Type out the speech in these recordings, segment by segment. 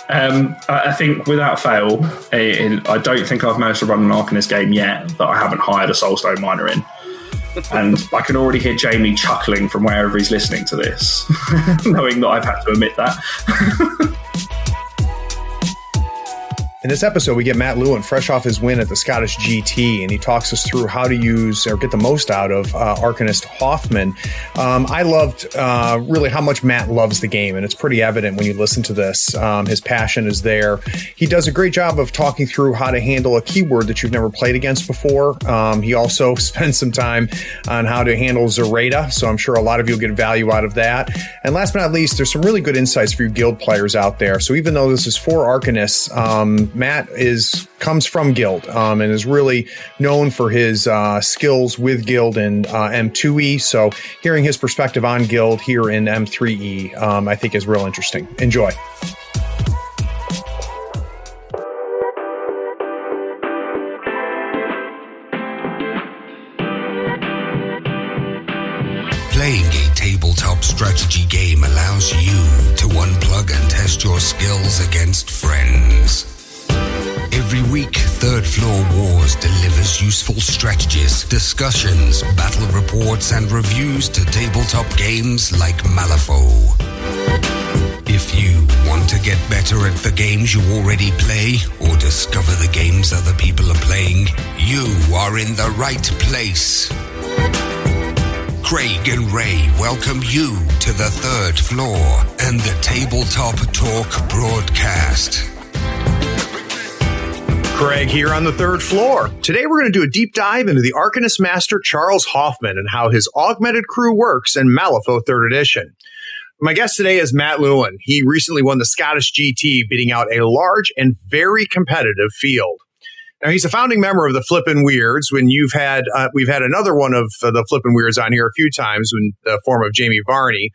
I think without fail, I don't think I've managed to run an Arcanist game yet that I haven't hired a Soulstone miner in. And I can already hear Jamie chuckling from wherever he's listening to this, knowing that I've had to admit that. In this episode, we get Matt Lewin fresh off his win at the Scottish GT, and he talks us through how to use or get the most out of Arcanist Hoffman. I loved really how much Matt loves the game, and it's pretty evident when you listen to this. His passion is there. He does a great job of talking through how to handle a keyword that you've never played against before. He also spends some time on how to handle Zoraida, so I'm sure a lot of you will get value out of that. And last but not least, there's some really good insights for you guild players out there. So even though this is for Arcanists, Matt comes from Guild and is really known for his skills with Guild and M2E. So hearing his perspective on Guild here in M3E, I think is real interesting. Enjoy. Playing a tabletop strategy game allows you to unplug and test your skills against friends. Every week, Third Floor Wars delivers useful strategies, discussions, battle reports, and reviews to tabletop games like Malifaux. If you want to get better at the games you already play, or discover the games other people are playing, you are in the right place. Craig and Ray welcome you to the Third Floor and the Tabletop Talk broadcast. Craig here on the Third Floor. Today we're going to do a deep dive into the Arcanist Master Charles Hoffman and how his augmented crew works in Malifaux 3rd Edition. My guest today is Matt Lewin. He recently won the Scottish GT, beating out a large and very competitive field. Now, he's a founding member of the Flippin' Weirds. When we've had another one of the Flippin' Weirds on here a few times in the form of Jamie Varney.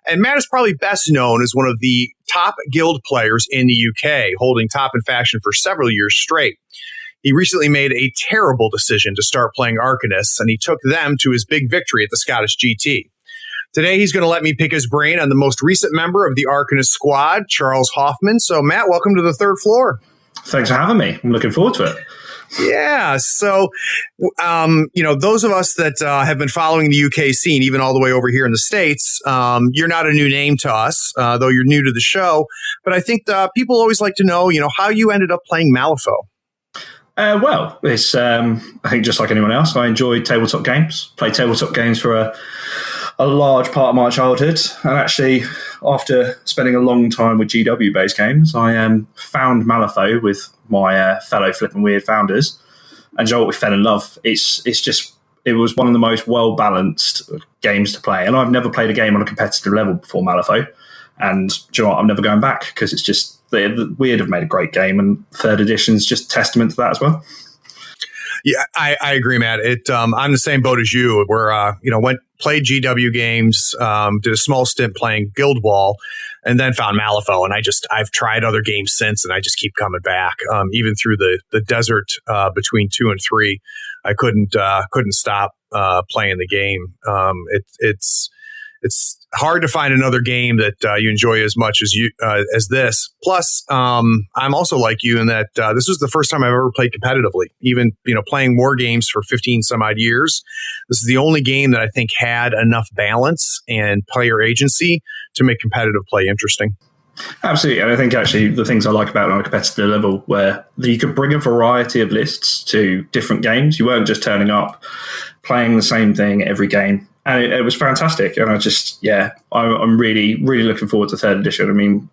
And Matt is probably best known as one of the top guild players in the UK, holding top in faction for several years straight. He recently made a terrible decision to start playing Arcanists, and he took them to his big victory at the Scottish GT. Today, he's going to let me pick his brain on the most recent member of the Arcanist squad, Charles Hoffman. So, Matt, welcome to the Third Floor. Thanks for having me. I'm looking forward to it. Yeah. So, those of us that have been following the UK scene, even all the way over here in the States, you're not a new name to us, though you're new to the show. But I think people always like to know, how you ended up playing Malifaux. Well, it's, I think just like anyone else, I enjoyed tabletop games, played tabletop games for a large part of my childhood. And actually, after spending a long time with GW-based games, I found Malifaux with my fellow Flippin' Weird founders. And we fell in love. It was one of the most well-balanced games to play. And I've never played a game on a competitive level before Malifaux. And I'm never going back because it's just, the Weird have made a great game, and 3rd edition is just testament to that as well. Yeah, I agree, Matt. I'm the same boat as you. Where played GW games, did a small stint playing Guild Wall, and then found Malifaux. And I've tried other games since, and I just keep coming back. Even through the desert between 2 and 3, I couldn't stop playing the game. It's hard to find another game that you enjoy as much as this. Plus, I'm also like you in that this was the first time I've ever played competitively. Even playing war games for 15 some odd years, this is the only game that I think had enough balance and player agency to make competitive play interesting. Absolutely. And I think actually the things I like about it on a competitive level where you could bring a variety of lists to different games. You weren't just turning up, playing the same thing every game. And it was fantastic. And I'm really, really looking forward to 3rd edition. I mean,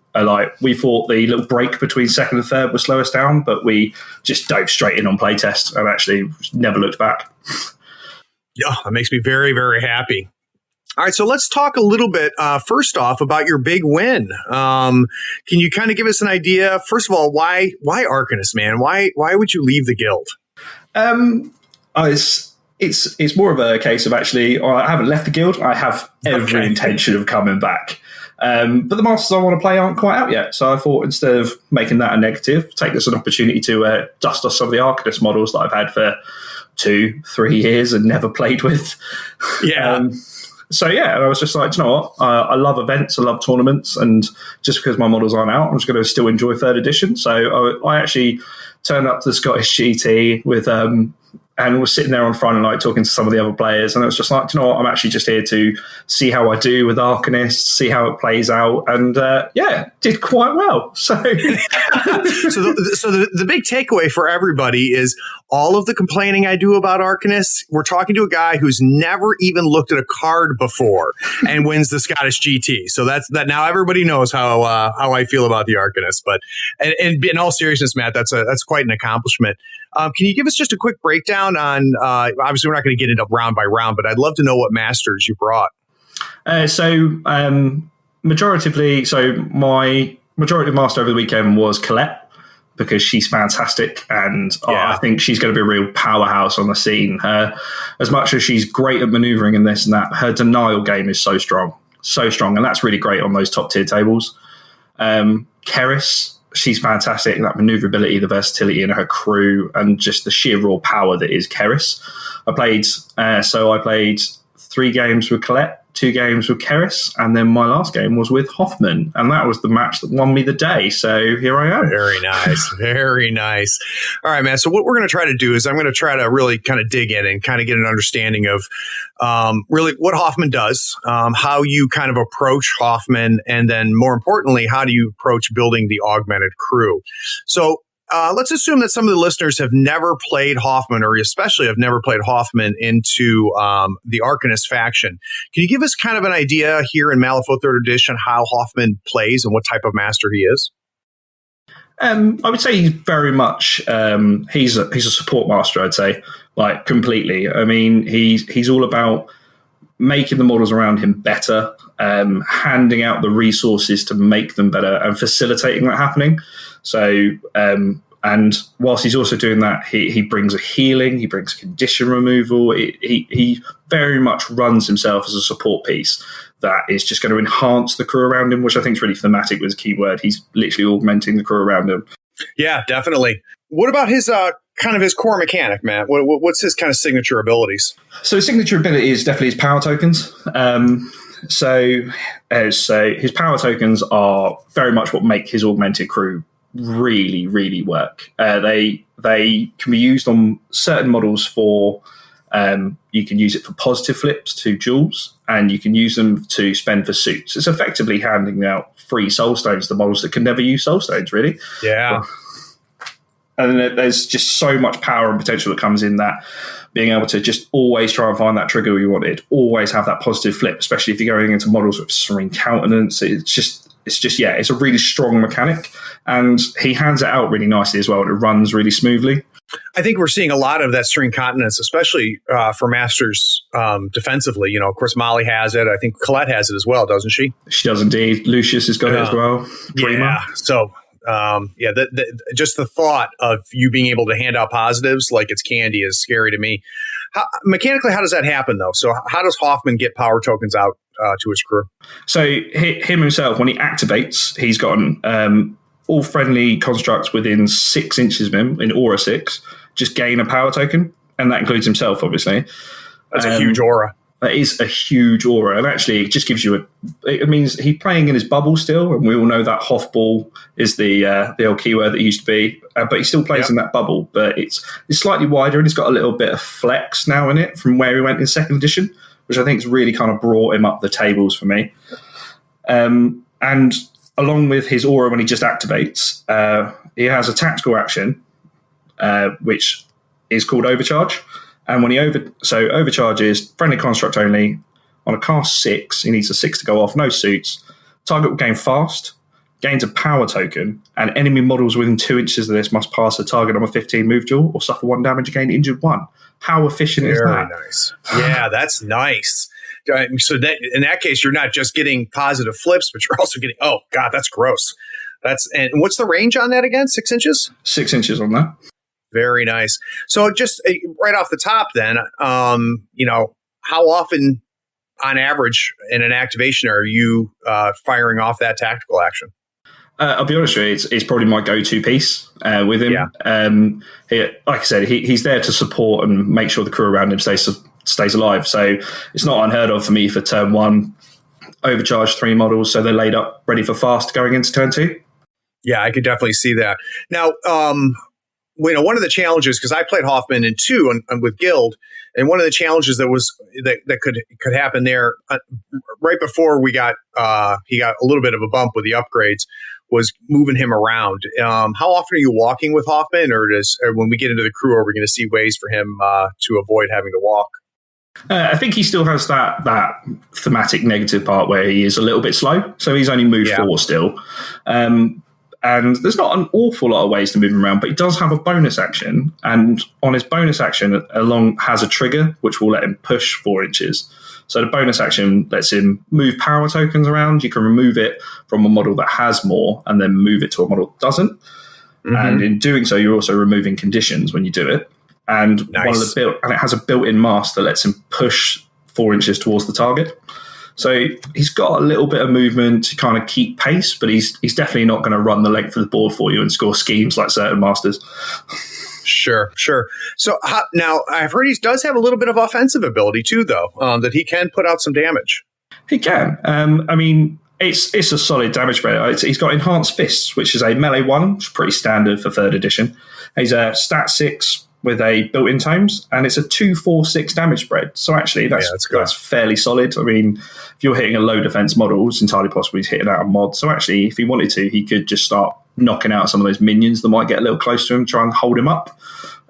we thought the little break between 2nd and 3rd would slow us down, but we just dove straight in on playtest and actually never looked back. Yeah, that makes me very, very happy. All right, so let's talk a little bit, first off, about your big win. Can you kind of give us an idea? First of all, why Arcanist, man? Why would you leave the guild? It's more of a case of actually, I haven't left the guild. I have every intention of coming back. But the masters I want to play aren't quite out yet. So I thought instead of making that a negative, take this as an opportunity to dust off some of the Arcanist models that I've had for 2-3 years and never played with. Yeah. So yeah, I was just like, you know what? I love events, I love tournaments, and just because my models aren't out, I'm just going to still enjoy third edition. So I actually turned up to the Scottish GT with and was sitting there on Friday night talking to some of the other players, and it was just like, you know what? I'm actually just here to see how I do with Arcanist, see how it plays out, and did quite well. So, the big takeaway for everybody is all of the complaining I do about Arcanist. We're talking to a guy who's never even looked at a card before and wins the Scottish GT. So that now everybody knows how I feel about the Arcanist. But and in all seriousness, Matt, that's quite an accomplishment. Can you give us just a quick breakdown on, obviously we're not going to get into round by round, but I'd love to know what masters you brought. My majority of master over the weekend was Colette, because she's fantastic, and I think she's going to be a real powerhouse on the scene. As much as she's great at maneuvering and this and that, her denial game is so strong, and that's really great on those top tier tables. Keris, she's fantastic. That maneuverability, the versatility in her crew, and just the sheer raw power that is Keris. I played 3 games with Colette, 2 games with Keris, and then my last game was with Hoffman, and that was the match that won me the day. So here I am. Very nice. Very nice. All right, man. So what we're going to try to do is I'm going to try to really kind of dig in and kind of get an understanding of really what Hoffman does, how you kind of approach Hoffman, and then more importantly, how do you approach building the augmented crew? So let's assume that some of the listeners have never played Hoffman, or especially have never played Hoffman into the Arcanist faction. Can you give us kind of an idea here in Malifaux 3rd Edition how Hoffman plays and what type of master he is? I would say he's very much he's a support master. I'd say, like, completely. I mean, he's all about making the models around him better, handing out the resources to make them better, and facilitating that happening. So, and whilst he's also doing that, he brings a healing, he brings condition removal. He very much runs himself as a support piece that is just going to enhance the crew around him, which I think is really thematic with his keyword. He's literally augmenting the crew around him. Yeah, definitely. What about his kind of his core mechanic, Matt? What's his kind of signature abilities? So his signature ability is definitely his power tokens. So his power tokens are very much what make his augmented crew really, really work. They can be used on certain models for, you can use it for positive flips to jewels, and you can use them to spend for suits. It's effectively handing out free soul stones to models that can never use soul stones, really. Yeah. And there's just so much power and potential that comes in that, being able to just always try and find that trigger you wanted, always have that positive flip, especially if you're going into models with serene countenance. It's a really strong mechanic, and he hands it out really nicely as well, and it runs really smoothly. I think we're seeing a lot of that serene countenance, especially for masters defensively. You know, of course, Molly has it. I think Colette has it as well, doesn't she? She does indeed. Lucius has got it as well. Yeah. So, just the thought of you being able to hand out positives like it's candy is scary to me. Mechanically, how does that happen, though? So how does Hoffman get power tokens out to his crew? So him himself, when he activates, he's got all friendly constructs within 6 inches of him in Aura 6 just gain a power token, and that includes himself, obviously. That's a huge aura. That is a huge aura, and actually it just gives you it means he's playing in his bubble still, and we all know that Hoff ball is the old keyword that used to be, but he still plays in that bubble, but it's slightly wider, and he's got a little bit of flex now in it from where he went in 2nd edition, which I think has really kind of brought him up the tables for me. And along with his aura, when he just activates, he has a tactical action, which is called Overcharge. And when Overcharge is friendly construct only. On a cast 6, he needs a 6 to go off, no suits. Target will gain fast, gains a power token, and enemy models within 2 inches of this must pass a target on a 15 move duel or suffer 1 damage again, injured 1. How efficient is that? Very nice. Yeah, that's nice. So that in that case, you're not just getting positive flips, but you're also getting, oh God, that's gross. And what's the range on that again? 6 inches? 6 inches on that. Very nice. So just right off the top then, how often on average in an activation are you firing off that tactical action? I'll be honest with you, it's probably my go-to piece with him. Yeah. Like I said, he's there to support and make sure the crew around him stays stays alive. So it's not unheard of for me for turn 1, overcharge 3 models, so they're laid up ready for fast going into turn 2. Yeah, I could definitely see that. Now, one of the challenges, because I played Hoffman in 2 with Guild, and one of the challenges that could happen there right before he got a little bit of a bump with the upgrades was moving him around. How often are you walking with Hoffman, or when we get into the crew, are we going to see ways for him to avoid having to walk? I think he still has that thematic negative part where he is a little bit slow, so he's only moved 4 still. And there's not an awful lot of ways to move him around, but he does have a bonus action. And on his bonus action, has a trigger, which will let him push 4 inches. So the bonus action lets him move power tokens around. You can remove it from a model that has more and then move it to a model that doesn't. Mm-hmm. And in doing so, you're also removing conditions when you do it. And and it has a built-in mask that lets him push 4 inches towards the target. So he's got a little bit of movement to kind of keep pace, but he's definitely not going to run the length of the board for you and score schemes like certain masters. Sure. So now I've heard he does have a little bit of offensive ability too, though, that he can put out some damage. He can. I mean, it's a solid damage spread. He's got Enhanced Fists, which is a melee 1, which is pretty standard for 3rd edition. He's a stat 6 with a built-in tomes, and it's a 2-4-6 damage spread. So actually, that's fairly solid. I mean, if you're hitting a low defense model, it's entirely possible he's hitting out a mod. So actually, if he wanted to, he could just start knocking out some of those minions that might get a little close to him, try and hold him up.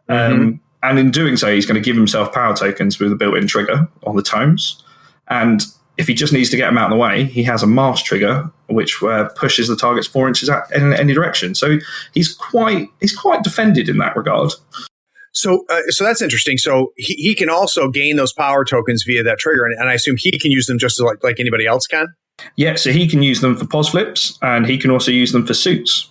And in doing so, he's going to give himself power tokens with a built-in trigger on the tomes. And if he just needs to get them out of the way, he has a mask trigger, which pushes the targets 4 inches out in any direction. So he's quite defended in that regard. So that's interesting. So he can also gain those power tokens via that trigger, and I assume he can use them just like anybody else can? Yeah, so he can use them for pos flips, and he can also use them for suits,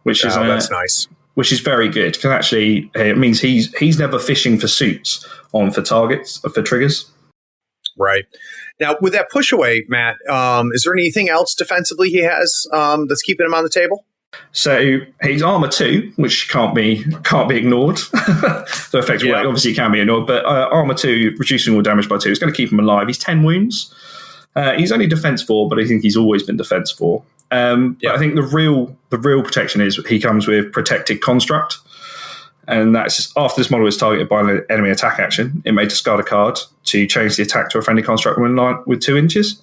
which is that's nice. Which is very good, because actually it means he's never fishing for suits for targets, for triggers. Right. Now, with that push away, Matt, is there anything else defensively he has that's keeping him on the table? So he's armor 2, which can't be ignored. So effectively, obviously it can be ignored, but armor 2, reducing all damage by 2, is going to keep him alive. He's 10 wounds. He's only defense 4, but I think he's always been defense 4. But I think the real protection is he comes with Protected Construct, and that's just after this model is targeted by an enemy attack action, it may discard a card to change the attack to a friendly construct with 2 inches.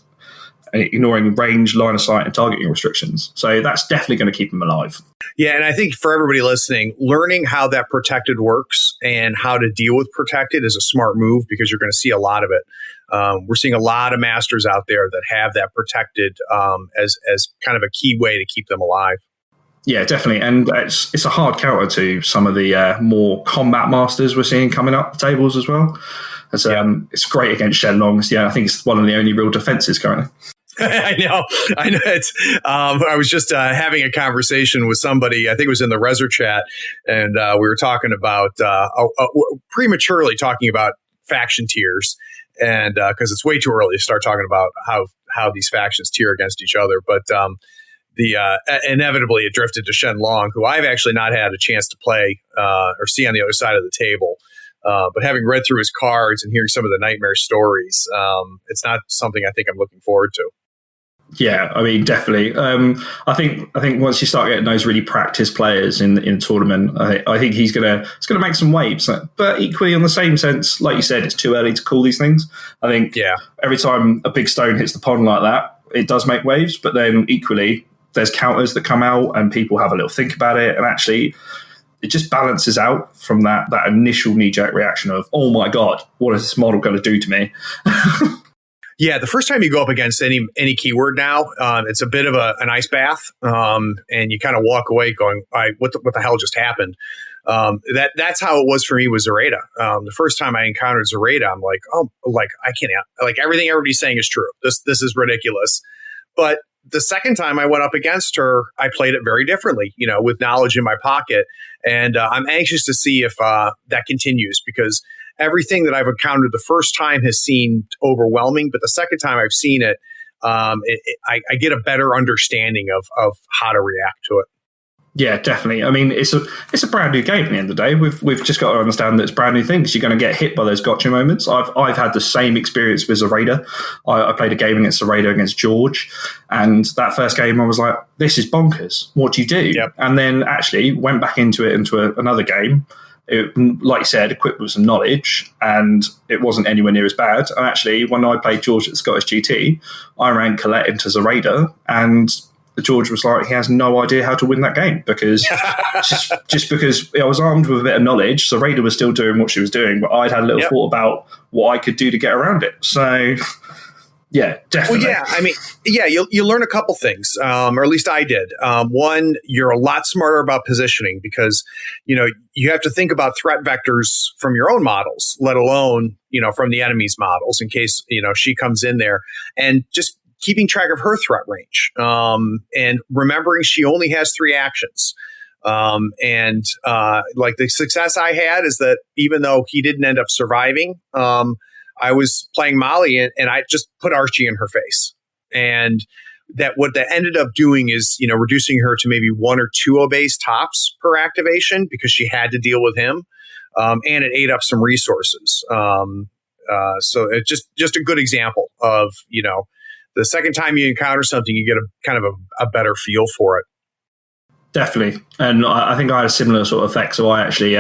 Ignoring range, line of sight, and targeting restrictions. So that's definitely going to keep him alive. Yeah, and I think for everybody listening, learning how that protected works and how to deal with protected is a smart move, because you're going to see a lot of it. We're seeing a lot of masters out there that have that protected as kind of a key way to keep them alive. Yeah, definitely. And it's a hard counter to some of the more combat masters we're seeing coming up the tables as well. It's great against Shenlongs. Yeah, I think it's one of the only real defenses currently. I know. It's, I was just having a conversation with somebody, I think it was in the Rezer chat, and we were talking about, prematurely talking about faction tiers, and because it's way too early to start talking about how these factions tier against each other. But inevitably it drifted to Shenlong, who I've actually not had a chance to play or see on the other side of the table. But having read through his cards and hearing some of the nightmare stories, it's not something I think I'm looking forward to. Yeah, I mean, definitely. I think once you start getting those really practiced players in the tournament, I think it's gonna make some waves. But equally, on the same sense, like you said, it's too early to call these things. I think every time a big stone hits the pond like that, it does make waves. But then equally, there's counters that come out, and people have a little think about it, and actually, it just balances out from that initial knee-jerk reaction of, oh my God, what is this model going to do to me? Yeah, the first time you go up against any keyword now, it's a bit of an ice bath, and you kind of walk away going, what the hell just happened? That's how it was for me with Zoraida. The first time I encountered Zoraida, I'm like, I can't, everything everybody's saying is true. This is ridiculous. But the second time I went up against her, I played it very differently, with knowledge in my pocket. And I'm anxious to see if that continues, because everything that I've encountered the first time has seemed overwhelming, but the second time I've seen it, I get a better understanding of how to react to it. Yeah, definitely. I mean, it's a brand new game at the end of the day. We've just got to understand that it's brand new things. You're going to get hit by those gotcha moments. I've had the same experience with Zoraida. I played a game against Zoraida against George, and that first game I was like, this is bonkers. What do you do? Yep. And then actually went back into another game. It, like you said, equipped with some knowledge, and it wasn't anywhere near as bad. And actually, when I played George at the Scottish GT, I ran Colette into Zoraida, and George was like, he has no idea how to win that game because just because I was armed with a bit of knowledge. Zoraida was still doing what she was doing, but I'd had a little thought about what I could do to get around it. So, yeah, definitely. Well, yeah, I mean, yeah, you learn a couple things, or at least I did. One, you're a lot smarter about positioning because, you have to think about threat vectors from your own models, let alone, from the enemy's models in case, she comes in there, and just keeping track of her threat range, and remembering she only has 3 actions. Like the success I had is that even though he didn't end up surviving, I was playing Molly and I just put Archie in her face. And what that ended up doing is, reducing her to maybe 1 or 2 obeys tops per activation because she had to deal with him. And it ate up some resources. So it's just a good example of, the second time you encounter something, you get a kind of a better feel for it. Definitely. And I think I had a similar sort of effect. So I actually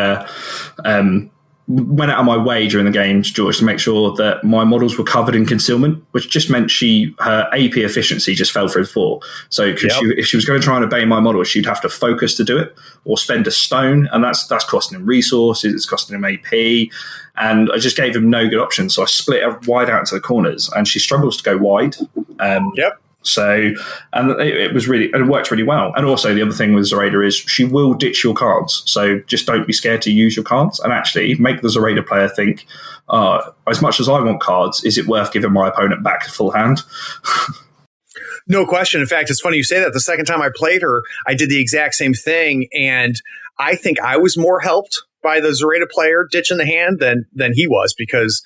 went out of my way during the game, George, to make sure that my models were covered in concealment, which just meant her AP efficiency just fell through the floor. So if she was going to try and obey my model, she'd have to focus to do it or spend a stone. And that's costing him resources. It's costing him AP. And I just gave him no good options. So I split her wide out to the corners and she struggles to go wide. So, and it worked really well. And also the other thing with Zoraida is she will ditch your cards. So just don't be scared to use your cards and actually make the Zoraida player think, as much as I want cards, is it worth giving my opponent back to full hand? No question. In fact, it's funny you say that. The second time I played her, I did the exact same thing. And I think I was more helped by the Zoraida player ditching the hand than he was because,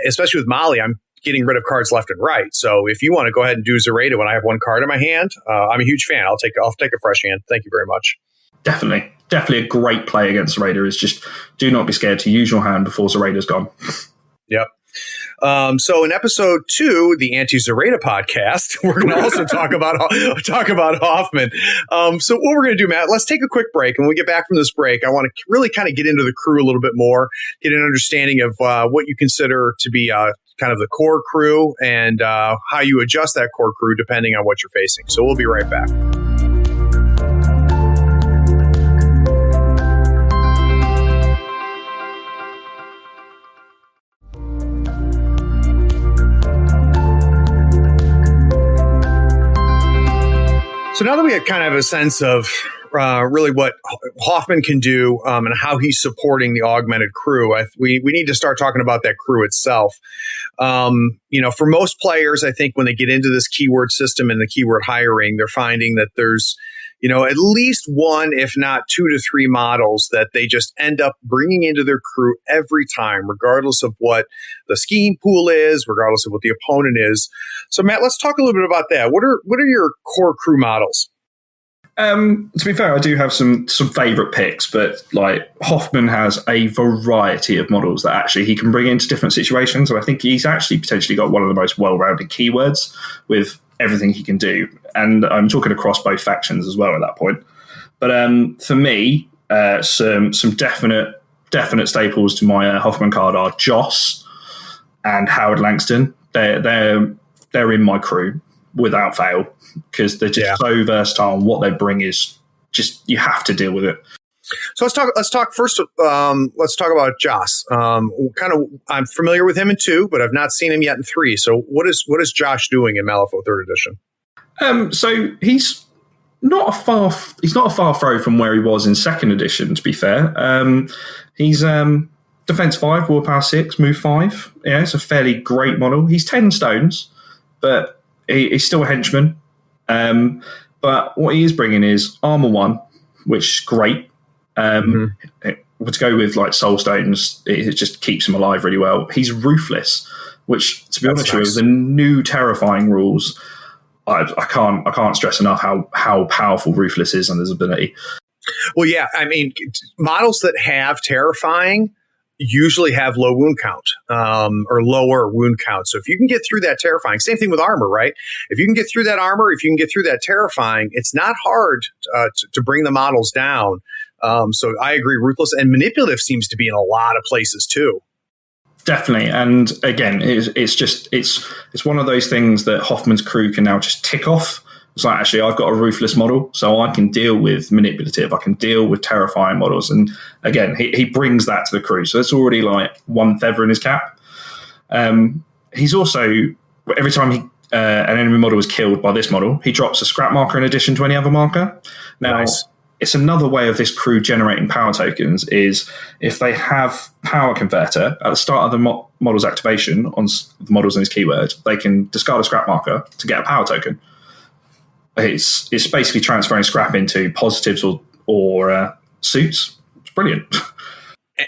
especially with Molly, I'm getting rid of cards left and right. So if you want to go ahead and do Zoraida when I have 1 card in my hand, I'm a huge fan. I'll take a fresh hand. Thank you very much. Definitely a great play against Zoraida is just do not be scared to use your hand before Zoraida's gone. Yep. So in episode 2, the Anti-Zoraida podcast, we're going to also talk about Hoffman. So what we're going to do, Matt, let's take a quick break. And when we get back from this break, I want to really kind of get into the crew a little bit more, get an understanding of what you consider to be kind of the core crew and how you adjust that core crew depending on what you're facing. So we'll be right back. So now that we have kind of a sense of really what Hoffman can do and how he's supporting the augmented crew, we need to start talking about that crew itself. For most players, I think when they get into this keyword system and the keyword hiring, they're finding that there's at least 1, if not 2 to 3 models that they just end up bringing into their crew every time, regardless of what the scheme pool is, regardless of what the opponent is. So, Matt, let's talk a little bit about that. What are your core crew models? To be fair, I do have some favourite picks, but like Hoffman has a variety of models that actually he can bring into different situations. And I think he's actually potentially got one of the most well-rounded keywords with everything he can do. And I'm talking across both factions as well at that point. But for me, some definite staples to my Hoffman card are Joss and Howard Langston. They're in my crew without fail because they're just so versatile, and what they bring is just you have to deal with it. So let's talk first. Let's talk about Joss. I'm familiar with him in 2, but I've not seen him yet in 3. So what is Josh doing in Malifaux 3rd edition? So he's not a far throw from where he was in 2nd edition. To be fair, he's defense 5, willpower 6, move 5. Yeah, it's a fairly great model. He's 10 stones, but he's still a henchman. But what he is bringing is armor 1, which is great. To go with like soul stones, it just keeps him alive really well. He's ruthless, which, to be honest with you, the new terrifying rules, I can't stress enough how powerful Ruthless is and his ability. Well, yeah, I mean, models that have Terrifying usually have low wound count or lower wound count. So if you can get through that Terrifying, same thing with armor, right? If you can get through that armor, if you can get through that Terrifying, it's not hard to bring the models down. So I agree, Ruthless and Manipulative seems to be in a lot of places too. Definitely, and again, it's one of those things that Hoffman's crew can now just tick off. It's like, actually, I've got a Ruthless model, so I can deal with Manipulative, I can deal with Terrifying models, and again, he brings that to the crew, so it's already like one feather in his cap. He's also, every time an enemy model is killed by this model, he drops a scrap marker in addition to any other marker. Now, nice. It's another way of this crew generating power tokens is if they have power converter at the start of the model's activation on the models in his keyword, they can discard a scrap marker to get a power token. It's basically transferring scrap into positives or suits. It's brilliant.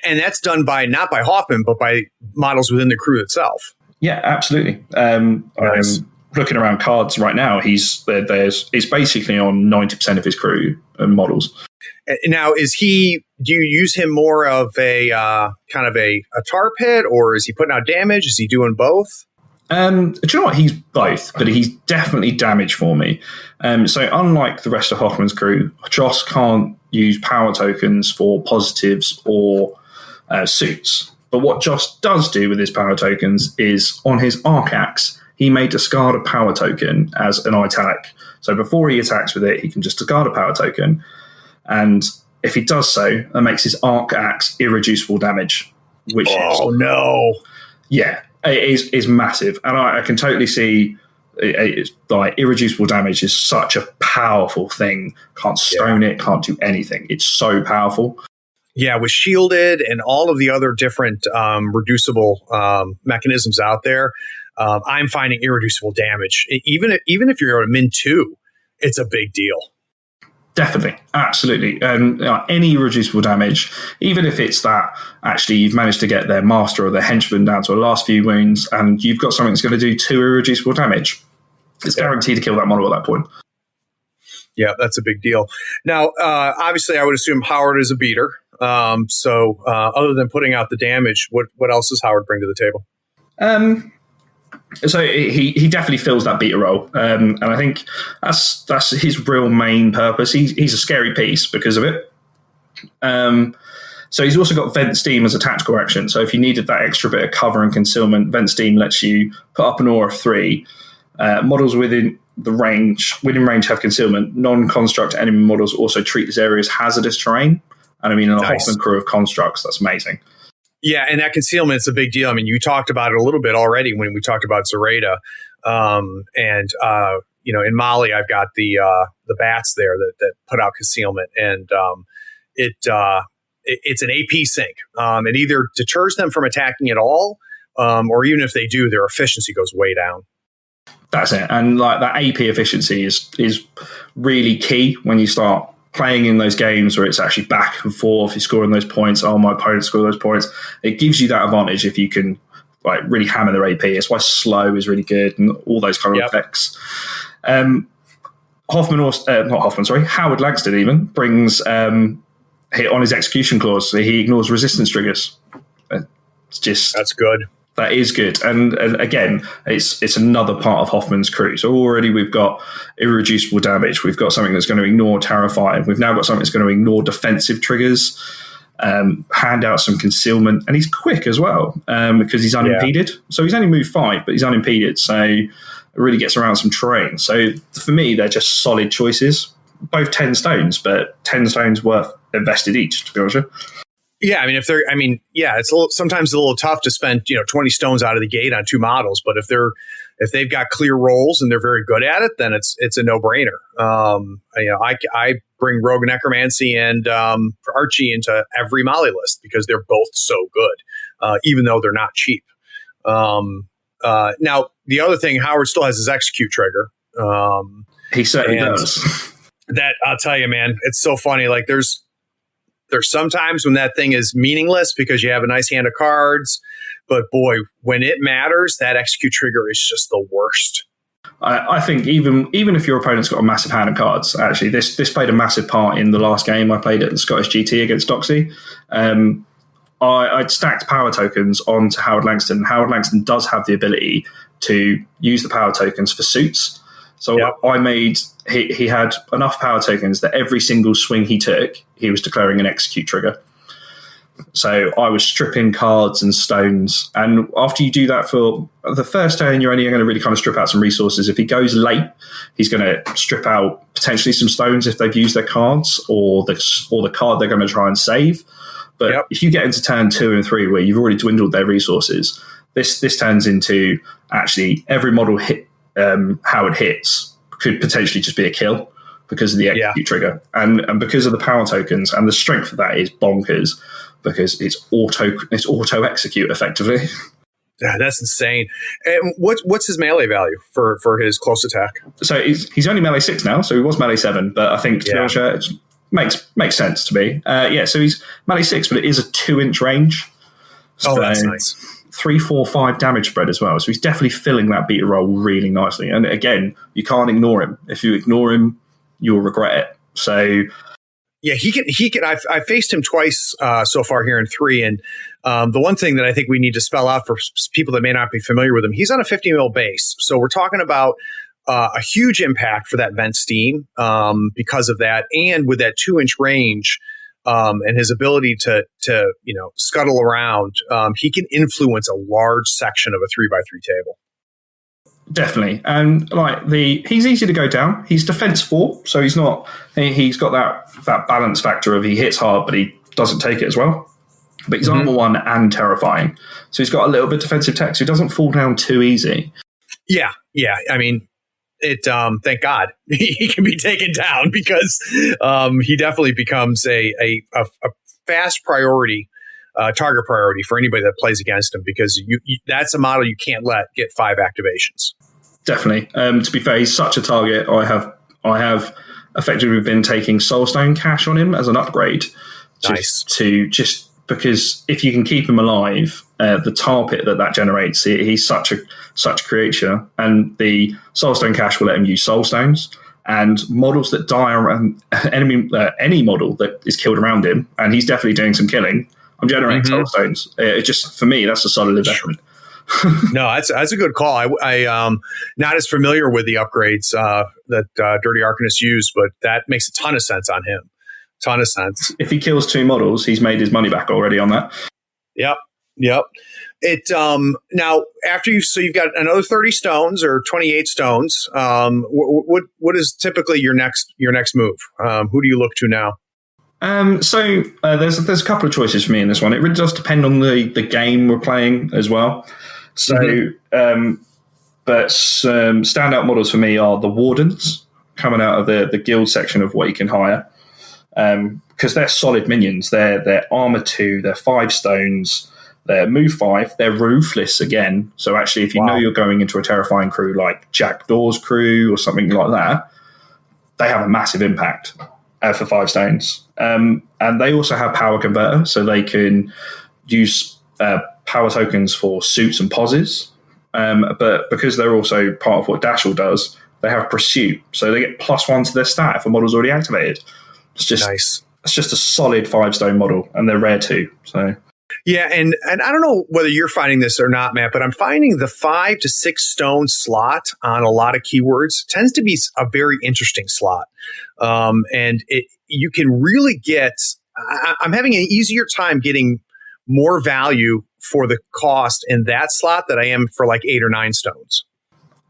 And that's done not by Hoffman, but by models within the crew itself. Yeah, absolutely. Nice. I'm looking around cards right now. He's basically on 90% of his crew and models. Now, do you use him more of a kind of a tar pit, or is he putting out damage? Is he doing both? Do you know what? He's both, but he's definitely damage for me. So unlike the rest of Hoffman's crew, Joss can't use power tokens for positives or suits. But what Joss does do with his power tokens is on his Arcax, he may discard a power token as an italic. So before he attacks with it, he can just discard a power token. And if he does so, that makes his Arcax irreducible damage. No. Yeah, it is massive. And I can totally see it's like irreducible damage is such a powerful thing. Can't stone it, can't do anything. It's so powerful. Yeah, with shielded and all of the other different reducible mechanisms out there, I'm finding irreducible damage. Even if you're at a min 2, it's a big deal. Definitely, absolutely. Any reducible damage, even if it's that actually you've managed to get their master or their henchman down to a last few wounds and you've got something that's going to do 2 irreducible damage, it's guaranteed to kill that model at that point. Yeah, that's a big deal. Now, obviously, I would assume Howard is a beater. So other than putting out the damage, what else does Howard bring to the table? So he definitely fills that beater role, and I think that's his real main purpose. He's a scary piece because of it. So he's also got Vent Steam as a tactical action. So if you needed that extra bit of cover and concealment, Vent Steam lets you put up an aura of 3. Models within range have concealment. Non-construct enemy models also treat this area as hazardous terrain. And I mean, in a Hoffman crew of constructs, that's amazing. Yeah, and that concealment is a big deal. I mean, you talked about it a little bit already when we talked about Zoraida. In Mali, I've got the bats there that put out concealment, and it's an AP sink. It either deters them from attacking at all, or even if they do, their efficiency goes way down. That's it. And like that AP efficiency is really key when you start playing in those games where it's actually back and forth, you're scoring those points, my opponent scored those points. It gives you that advantage if you can like really hammer their AP. It's why slow is really good and all those kind of effects. Howard Langston even brings hit on his execution clause, so he ignores resistance triggers. That's good. That is good. And again, it's another part of Hoffman's crew. So already we've got irreducible damage. We've got something that's going to ignore Terrifying. We've now got something that's going to ignore defensive triggers, hand out some concealment. And he's quick as well because he's unimpeded. So he's only moved 5, but he's unimpeded. So it really gets around some terrain. So for me, they're just solid choices. Both 10 stones, but 10 stones worth invested each, to be honest with you. Yeah, I mean, it's sometimes a little tough to spend 20 stones out of the gate on 2 models, but if they've got clear roles and they're very good at it, then it's a no brainer. I bring Rogue Necromancy and Archie into every Mali list because they're both so good, even though they're not cheap. Now the other thing, Howard still has his execute trigger. He certainly does. That I'll tell you, man, it's so funny. Like there's sometimes when that thing is meaningless because you have a nice hand of cards, but boy, when it matters, that execute trigger is just the worst. I think even if your opponent's got a massive hand of cards, actually, this played a massive part in the last game I played at the Scottish GT against Doxy. I'd stacked power tokens onto Howard Langston. Howard Langston does have the ability to use the power tokens for suits. So I made he had enough power tokens that every single swing he took, he was declaring an execute trigger. So I was stripping cards and stones. And after you do that for the first turn, you're only going to really kind of strip out some resources. If he goes late, he's going to strip out potentially some stones if they've used their cards or the card they're going to try and save. But if you get into turn 2 and 3 where you've already dwindled their resources, this turns into actually every model hit Howard hits could potentially just be a kill because of the execute trigger. And because of the power tokens, and the strength of that is bonkers because it's auto execute effectively. Yeah, that's insane. And what's his melee value for his close attack? So he's only melee 6 now, so he was melee 7, but I think it makes sense to me. So he's melee 6, but it is a 2-inch range. So that's nice. 3, 4, 5 damage spread as well. So he's definitely filling that beater roll really nicely. And again, you can't ignore him. If you ignore him, you'll regret it. So yeah, he can. I faced him twice so far here in 3, and the one thing that I think we need to spell out for people that may not be familiar with him, he's on a 50 mil base. So we're talking about a huge impact for that vent steam because of that, and with that 2-inch range. And his ability to scuttle around, he can influence a large section of a 3x3 table. Definitely, and he's easy to go down. He's defense 4, so he's not. He's got that balance factor of he hits hard, but he doesn't take it as well. But he's armor 1 and terrifying, so he's got a little bit defensive tech, so he doesn't fall down too easy. Yeah. I mean, thank God he can be taken down because he definitely becomes a fast priority, target priority for anybody that plays against him because that's a model you can't let get 5 activations. Definitely. To be fair, he's such a target. I have effectively been taking Soulstone Cash on him as an upgrade. Nice. Just because if you can keep him alive, the tar pit that generates, he's such a creature, and the Soulstone Cash will let him use Soulstones, and models that die around any model that is killed around him, and he's definitely doing some killing. I'm generating Soulstones. It just, for me, that's a solid investment. No, that's a good call. I not as familiar with the upgrades that Dirty Arcanist used, but that makes a ton of sense on him. Ton of sense. If he kills 2 models, he's made his money back already on that. Yep. It now after you've got another 30 stones or 28 stones. What is typically your next move? Who do you look to now? So there's a couple of choices for me in this one. It really does depend on the game we're playing as well. So, but some standout models for me are the Wardens coming out of the guild section of what you can hire. Because they're solid minions. They're armor 2, they're 5 stones, they're move 5, they're ruthless again. So actually, if you know you're going into a terrifying crew like Jack Dawes' crew or something like that, they have a massive impact for 5 stones. And they also have power converter, so they can use power tokens for suits and poses. But because they're also part of what Dashel does, they have pursuit, so they get +1 to their stat if a model's already activated. It's just nice. It's just a solid 5-stone model, and they're rare too. So yeah, and I don't know whether you're finding this or not, Matt, but I'm finding the 5 to 6 stone slot on a lot of keywords tends to be a very interesting slot, and you can really get. I'm having an easier time getting more value for the cost in that slot than I am for like 8 or 9 stones.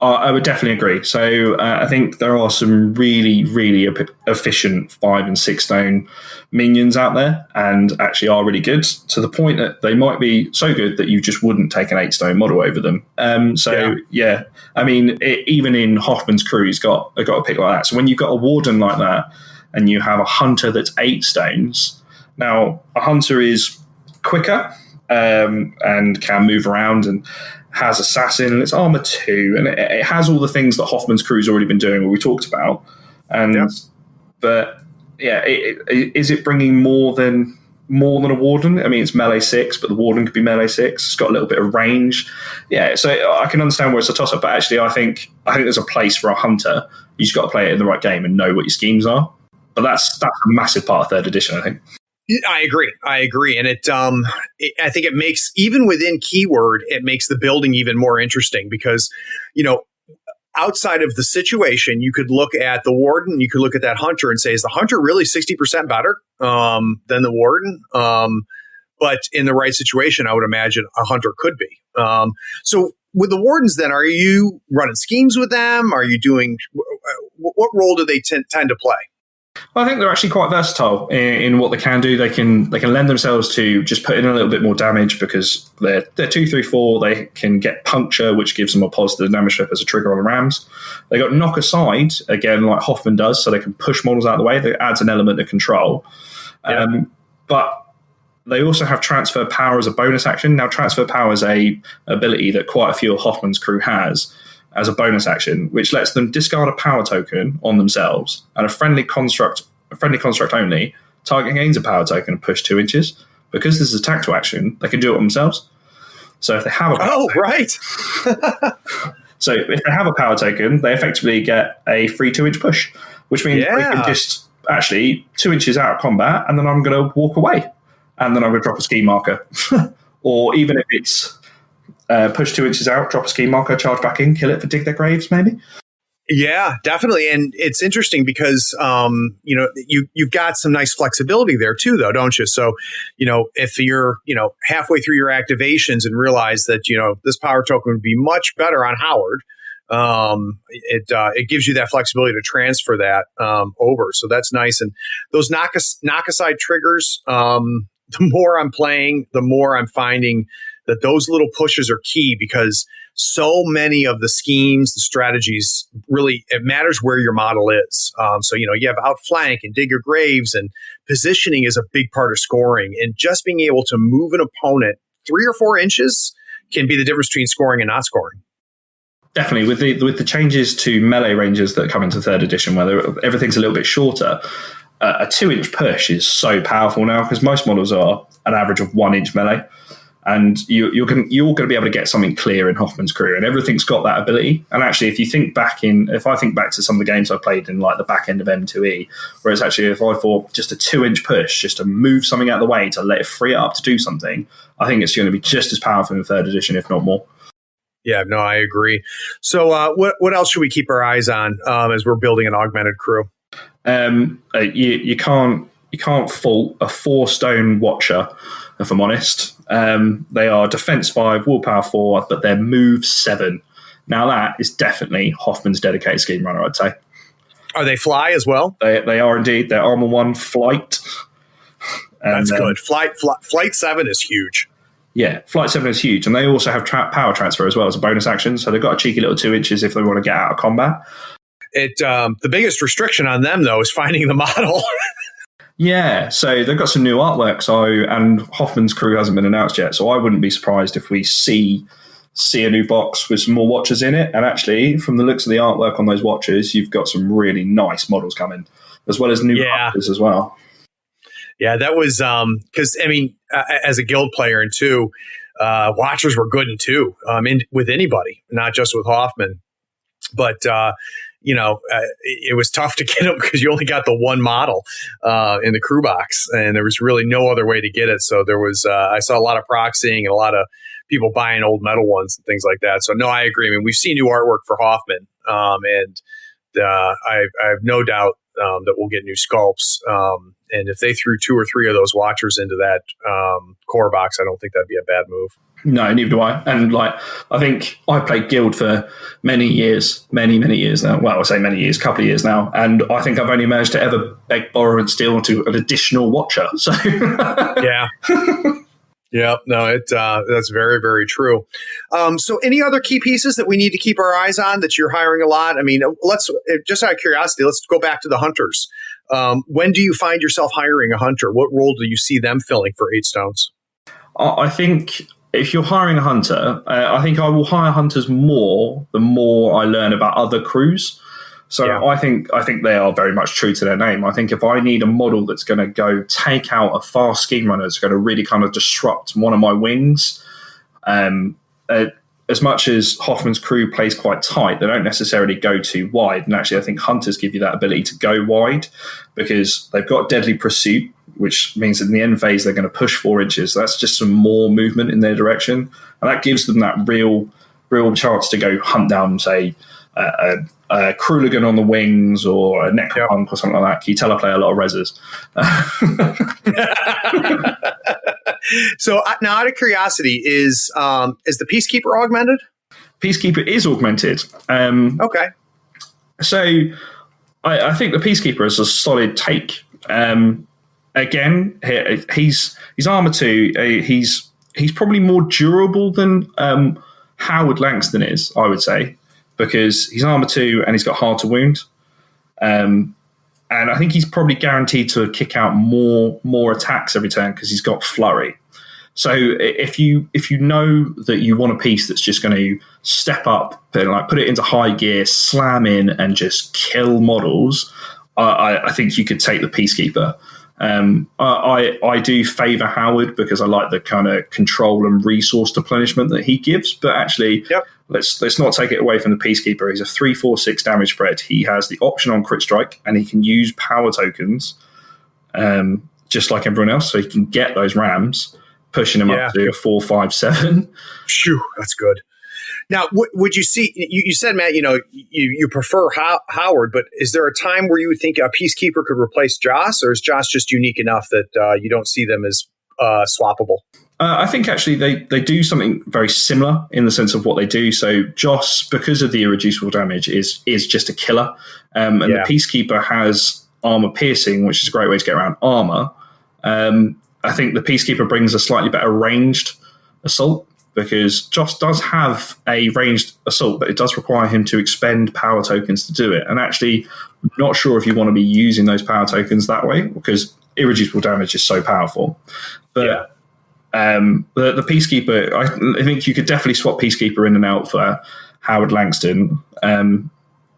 I would definitely agree. So I think there are some really, really efficient 5 and 6 stone minions out there, and actually are really good to the point that they might be so good that you just wouldn't take an 8 stone model over them. I mean, even in Hoffman's crew, he's got a pick like that. So when you've got a Warden like that, and you have a Hunter that's 8 stones, now a Hunter is quicker and can move around and has assassin, and it's armor 2, and it has all the things that Hoffman's crew's already been doing, what we talked about. And but yeah, is it bringing more than more than a Warden. I mean, it's melee 6, but the Warden could be melee 6. It's got a little bit of range. Yeah, so I can understand where it's a toss-up, but actually I think there's a place for a Hunter. You just got to play it in the right game and know what your schemes are. But that's a massive part of 3rd edition, I think. I agree. And I think it makes, even within keyword, it makes the building even more interesting because, outside of the situation, you could look at the Warden, you could look at that Hunter and say, is the Hunter really 60% better than the Warden? But in the right situation, I would imagine a Hunter could be. So with the Wardens then, are you running schemes with them? Are you doing, what role do they tend to play? Well, I think they're actually quite versatile in what they can do. They can lend themselves to just put in a little bit more damage because they're 2, 3, 4. They can get puncture, which gives them a positive damage flip as a trigger on the rams. They got knock aside again, like Hoffman does, so they can push models out of the way. That adds an element of control. Yeah. But they also have transfer power as a bonus action. Now, transfer power is a ability that quite a few of Hoffman's crew has as a bonus action, which lets them discard a power token on themselves and a friendly construct only. Target gains a power token and push 2 inches. Because this is a tactical action, they can do it themselves. So if they have a power token, right. So if they have a power token, they effectively get a free 2-inch push, which means they can just actually 2 inches out of combat, and then I'm going to walk away, and then I'm going to drop a ski marker, or even if it's push 2 inches out, drop a ski marker, charge back in, kill it for dig their graves, maybe. Yeah, definitely. And it's interesting because, you've got some nice flexibility there too, though, don't you? So, if you're, halfway through your activations and realize that, this power token would be much better on Howard, it gives you that flexibility to transfer that over. So that's nice. And those knock aside triggers, the more I'm playing, the more I'm finding that those little pushes are key because so many of the schemes, the strategies, really, it matters where your model is. So, you have outflank and dig your graves, and positioning is a big part of scoring. And just being able to move an opponent 3 or 4 inches can be the difference between scoring and not scoring. Definitely, with the changes to melee ranges that come into 3rd edition, where everything's a little bit shorter, a 2-inch push is so powerful now because most models are an average of 1-inch melee. And you're going to be able to get something clear in Hoffman's crew, and everything's got that ability. And actually, if I think back to some of the games I played in like the back end of M2E, where it's actually if I thought just a 2-inch push, just to move something out of the way to let it free it up to do something, I think it's going to be just as powerful in 3rd edition, if not more. Yeah, no, I agree. So, what else should we keep our eyes on as we're building an augmented crew? You can't fault a 4-stone Watcher, if I'm honest. They are defense 5, willpower 4, but they're move 7. Now that is definitely Hoffman's dedicated scheme runner, I'd say. Are they fly as well? They are indeed. They're armor 1 flight. That's good. Flight 7 is huge. Yeah, flight 7 is huge. And they also have power transfer as well as a bonus action. So they've got a cheeky little 2 inches if they want to get out of combat. The biggest restriction on them, though, is finding the model. Yeah, so they've got some new artwork. And Hoffman's crew hasn't been announced yet. So I wouldn't be surprised if we see a new box with some more Watchers in it. And actually, from the looks of the artwork on those Watchers, you've got some really nice models coming, as well as new Hunters as well. Yeah, that was because, as a guild player in 2, Watchers were good in 2, with anybody, not just with Hoffman. But, it was tough to get them because you only got the one model in the crew box, and there was really no other way to get it. So there was, I saw a lot of proxying and a lot of people buying old metal ones and things like that. So no, I agree. We've seen new artwork for Hoffman, and I have no doubt that we'll get new sculpts. And if they threw 2 or 3 of those Watchers into that core box, I don't think that'd be a bad move. No, neither do I. And I think I played Guild for many years now. Well, I say many years, couple of years now. And I think I've only managed to ever beg, borrow, and steal into an additional Watcher. So yeah. Yeah, no, that's very, very true. So any other key pieces that we need to keep our eyes on that you're hiring a lot? Let's just out of curiosity, let's go back to the Hunters. When do you find yourself hiring a Hunter? What role do you see them filling for 8 stones? I think if you're hiring a Hunter, I think I will hire Hunters more the more I learn about other crews. So Yeah. I think they are very much true to their name. I think if I need a model that's going to go take out a fast scheme runner, that's going to really kind of disrupt one of my wings, as much as Hoffman's crew plays quite tight, they don't necessarily go too wide. And actually, I think Hunters give you that ability to go wide because they've got Deadly Pursuit, which means in the end phase they're going to push 4 inches. So that's just some more movement in their direction. And that gives them that real chance to go hunt down, say, a Kruligan on the wings or a Necropunk or something like that. Can you tell I play a lot of reses? So now, out of curiosity, is the Peacekeeper augmented? Peacekeeper is augmented. Okay. So I think the Peacekeeper is a solid take. Again, he's armor 2. He's probably more durable than Howard Langston is, I would say, because he's armor 2 and he's got hard to wound. And I think he's probably guaranteed to kick out more attacks every turn because he's got flurry. So if you know that you want a piece that's just going to step up and like put it into high gear, slam in, and just kill models, I think you could take the Peacekeeper. I do favour Howard because I like the kind of control and resource replenishment that he gives. But actually, let's not take it away from the Peacekeeper. He's a 3/4/6 damage spread. He has the option on crit strike, and he can use power tokens just like everyone else. So he can get those rams, pushing him up to a 4/5/7. Phew, that's good. Now, would you see? You said, Matt, you prefer Howard, but is there a time where you would think a Peacekeeper could replace Joss, or is Joss just unique enough that you don't see them as swappable? I think actually they do something very similar in the sense of what they do. So Joss, because of the irreducible damage, is just a killer, and the Peacekeeper has armor piercing, which is a great way to get around armor. I think the Peacekeeper brings a slightly better ranged assault, because Joss does have a ranged assault, but it does require him to expend power tokens to do it. And actually, I'm not sure if you want to be using those power tokens that way, because irreducible damage is so powerful. But the Peacekeeper, I think you could definitely swap Peacekeeper in and out for Howard Langston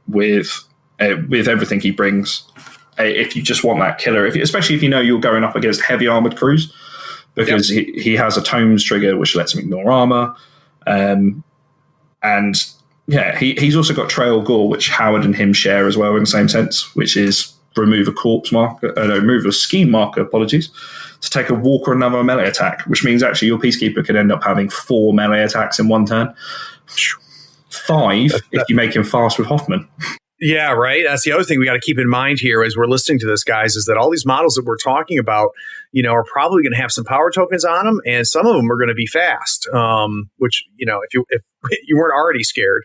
with everything he brings. If you just want that killer, especially if you know you're going up against heavy armored crews, because he has a tomes trigger which lets him ignore armor, and he's also got Trail Gore, which Howard and him share as well in the same sense, which is remove a scheme marker, to take a walk or another melee attack, which means actually your Peacekeeper could end up having 4 melee attacks in one turn. 5 if you make him fast with Hoffman. Yeah, right. That's the other thing we got to keep in mind here as we're listening to this, guys, is that all these models that we're talking about, are probably going to have some power tokens on them, and some of them are going to be fast. Which, if you weren't already scared,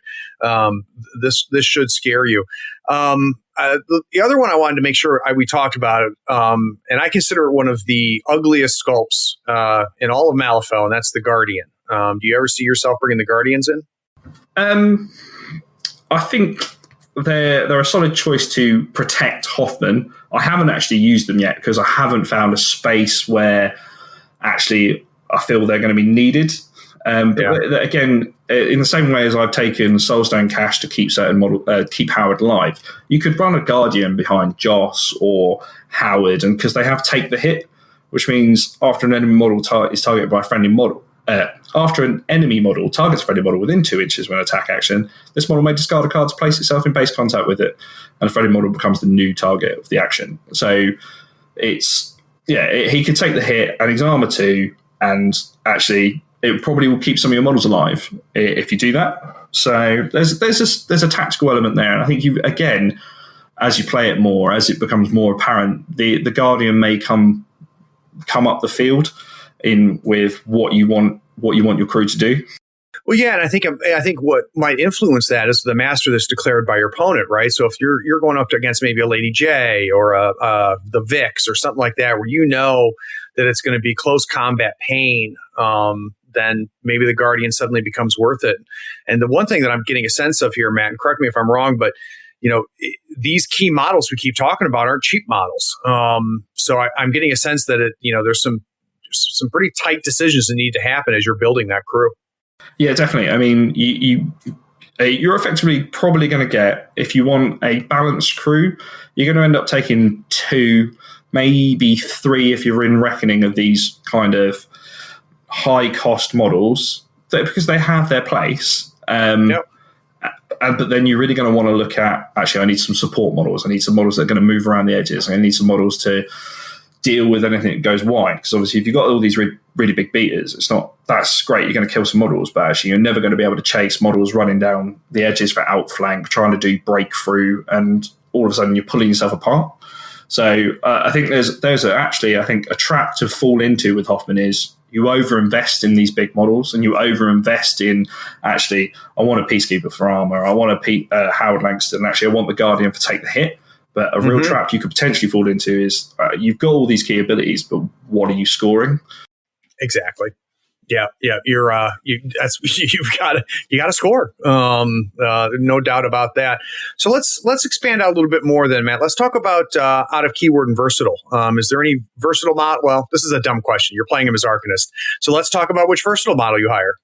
this should scare you. The other one I wanted to make sure we talked about it, and I consider it one of the ugliest sculpts in all of Malifaux, and that's the Guardian. Do you ever see yourself bringing the Guardians in? I think they're a solid choice to protect Hoffman. I haven't actually used them yet because I haven't found a space where actually I feel they're going to be needed. But again, in the same way as I've taken Soulstone Cash to keep keep Howard alive, you could run a Guardian behind Joss or Howard, and because they have take the hit, which means after an enemy model is targeted by a friendly model. After an enemy model targets a friendly model within 2 inches when attack action, this model may discard a card to place itself in base contact with it, and a friendly model becomes the new target of the action. So he could take the hit, and he's armor 2, and actually it probably will keep some of your models alive if you do that. So there's a tactical element there, and I think you, again, as you play it more, as it becomes more apparent, the Guardian may come up the field in with what you want your crew to do. Well, yeah, and I think what might influence that is the master that's declared by your opponent, right? So if you're going up against maybe a Lady J or the Vix or something like that, where you know that it's going to be close combat pain, then maybe the Guardian suddenly becomes worth it. And the one thing that I'm getting a sense of here, Matt, and correct me if I'm wrong, but these key models we keep talking about aren't cheap models. So I'm getting a sense that there's some pretty tight decisions that need to happen as you're building that crew. Yeah, definitely. I mean, you you're effectively probably going to get, if you want a balanced crew, you're going to end up taking 2, maybe 3 if you're in reckoning of these kind of high-cost models, because they have their place. But then you're really going to want to look at, actually, I need some support models. I need some models that are going to move around the edges. I need some models to deal with anything that goes wide. Because obviously, if you've got all these really big beaters, that's great. You're going to kill some models, but actually, you're never going to be able to chase models running down the edges for outflank, trying to do breakthrough, and all of a sudden you're pulling yourself apart. So I think there's actually I think a trap to fall into with Hoffman is you overinvest in these big models, and you overinvest in, actually, I want a Peacekeeper for armor, I want a Howard Langston, actually I want the Guardian for take the hit. But a real trap you could potentially fall into is you've got all these key abilities, but what are you scoring? Exactly. Yeah. You've got to score. No doubt about that. So let's expand out a little bit more then, Matt. Let's talk about out of keyword and versatile. Is there any versatile model? Well, this is a dumb question. You're playing him as Arcanist. So let's talk about which versatile model you hire.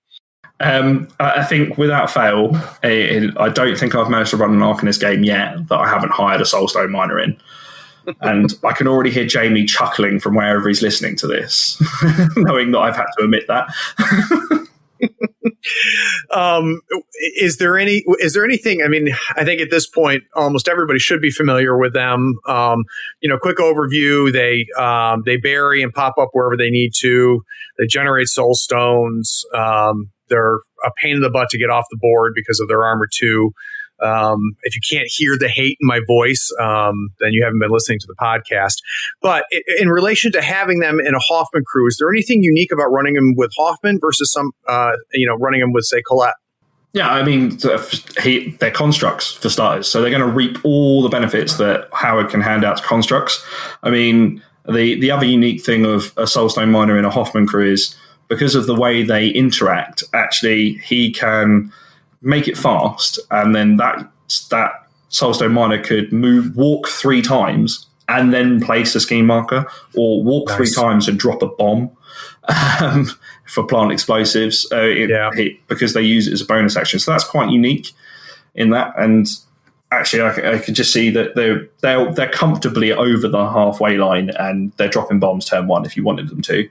I think without fail, I don't think I've managed to run an Arcanist game yet that I haven't hired a Soulstone Miner in. And I can already hear Jamie chuckling from wherever he's listening to this, knowing that I've had to admit that. Is there anything? I mean, I think at this point, almost everybody should be familiar with them. Quick overview: they bury and pop up wherever they need to. They generate soul stones. They're a pain in the butt to get off the board because of their armor 2. If you can't hear the hate in my voice, then you haven't been listening to the podcast. But in relation to having them in a Hoffman crew, is there anything unique about running them with Hoffman versus running them with, say, Colette? Yeah, I mean, they're constructs for starters, so they're going to reap all the benefits that Howard can hand out to constructs. I mean, the other unique thing of a Soulstone Miner in a Hoffman crew is, because of the way they interact, actually, he can make it fast, and then that Soulstone Miner could walk 3 times and then place a scheme marker, or walk 3 times and drop a bomb for plant explosives, because they use it as a bonus action. So that's quite unique in that. And actually, I could just see that they're comfortably over the halfway line, and they're dropping bombs turn 1 if you wanted them to.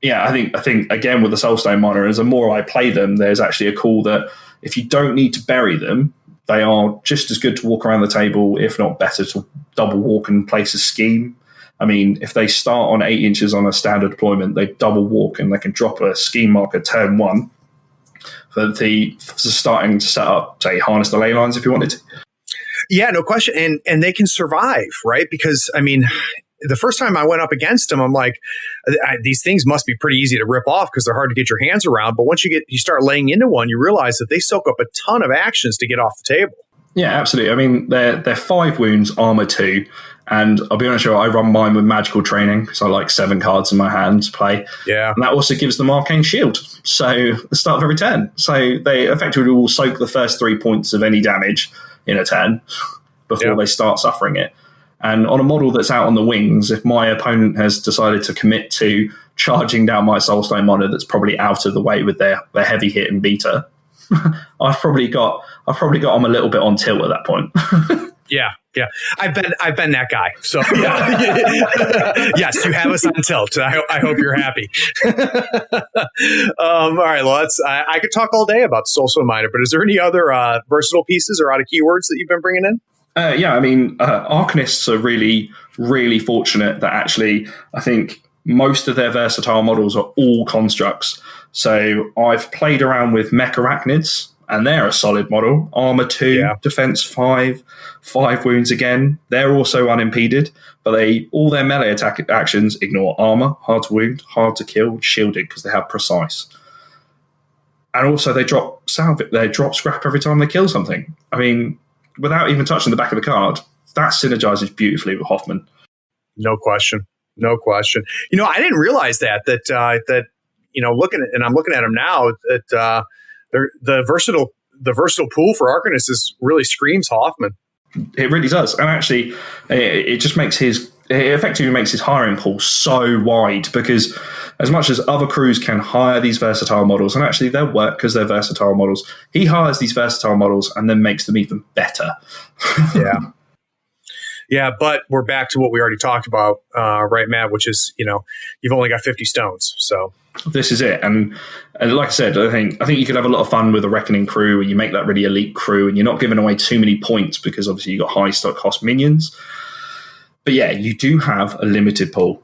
I think again with the Soulstone Miners, the more I play them, there's actually a call that if you don't need to bury them, they are just as good to walk around the table, if not better, to double walk and place a scheme. I mean, if they start on 8 inches on a standard deployment, they double walk and they can drop a scheme marker turn 1 for starting to set up, say, harness the ley lines if you wanted to. Yeah, no question. And they can survive, right? Because, I mean, the first time I went up against them, I'm like, these things must be pretty easy to rip off because they're hard to get your hands around. But once you start laying into one, you realize that they soak up a ton of actions to get off the table. Yeah, absolutely. I mean, they're 5 wounds, armor 2. And I'll be honest with you, I run mine with magical training, so I like 7 cards in my hand to play. Yeah. And that also gives them arcane shield. So the start of every turn. So they effectively will soak the first 3 points of any damage in a turn before they start suffering it. And on a model that's out on the wings, if my opponent has decided to commit to charging down my Soulstone Miner that's probably out of the way with their heavy hit and beater, I've probably got them a little bit on tilt at that point. Yeah. I've been that guy. So yes, you have us on tilt. I hope you're happy. All right, well, I could talk all day about Soulstone Miner, but is there any other versatile pieces or out of keywords that you've been bringing in? I mean, Arcanists are really, really fortunate that actually I think most of their versatile models are all constructs. So I've played around with mech arachnids, and they're a solid model. Armor 2, defense 5, 5 wounds again. They're also unimpeded, but all their melee attack actions ignore armor, hard to wound, hard to kill, shielded because they have precise. And also they drop scrap every time they kill something. I mean, without even touching the back of the card, that synergizes beautifully with Hoffman. No question. I didn't realize that I'm looking at them now, that the versatile pool for Arcanist really screams Hoffman. It really does. And actually, it just makes his it effectively makes his hiring pool so wide, because as much as other crews can hire these versatile models, and actually they'll work because they're versatile models, he hires these versatile models and then makes them even better. Yeah. Yeah, but we're back to what we already talked about, right, Matt, which is, you've only got 50 stones. So this is it. And like I said, I think you could have a lot of fun with a Reckoning crew, and you make that really elite crew, and you're not giving away too many points because obviously you've got high stock cost minions. But yeah, you do have a limited pool.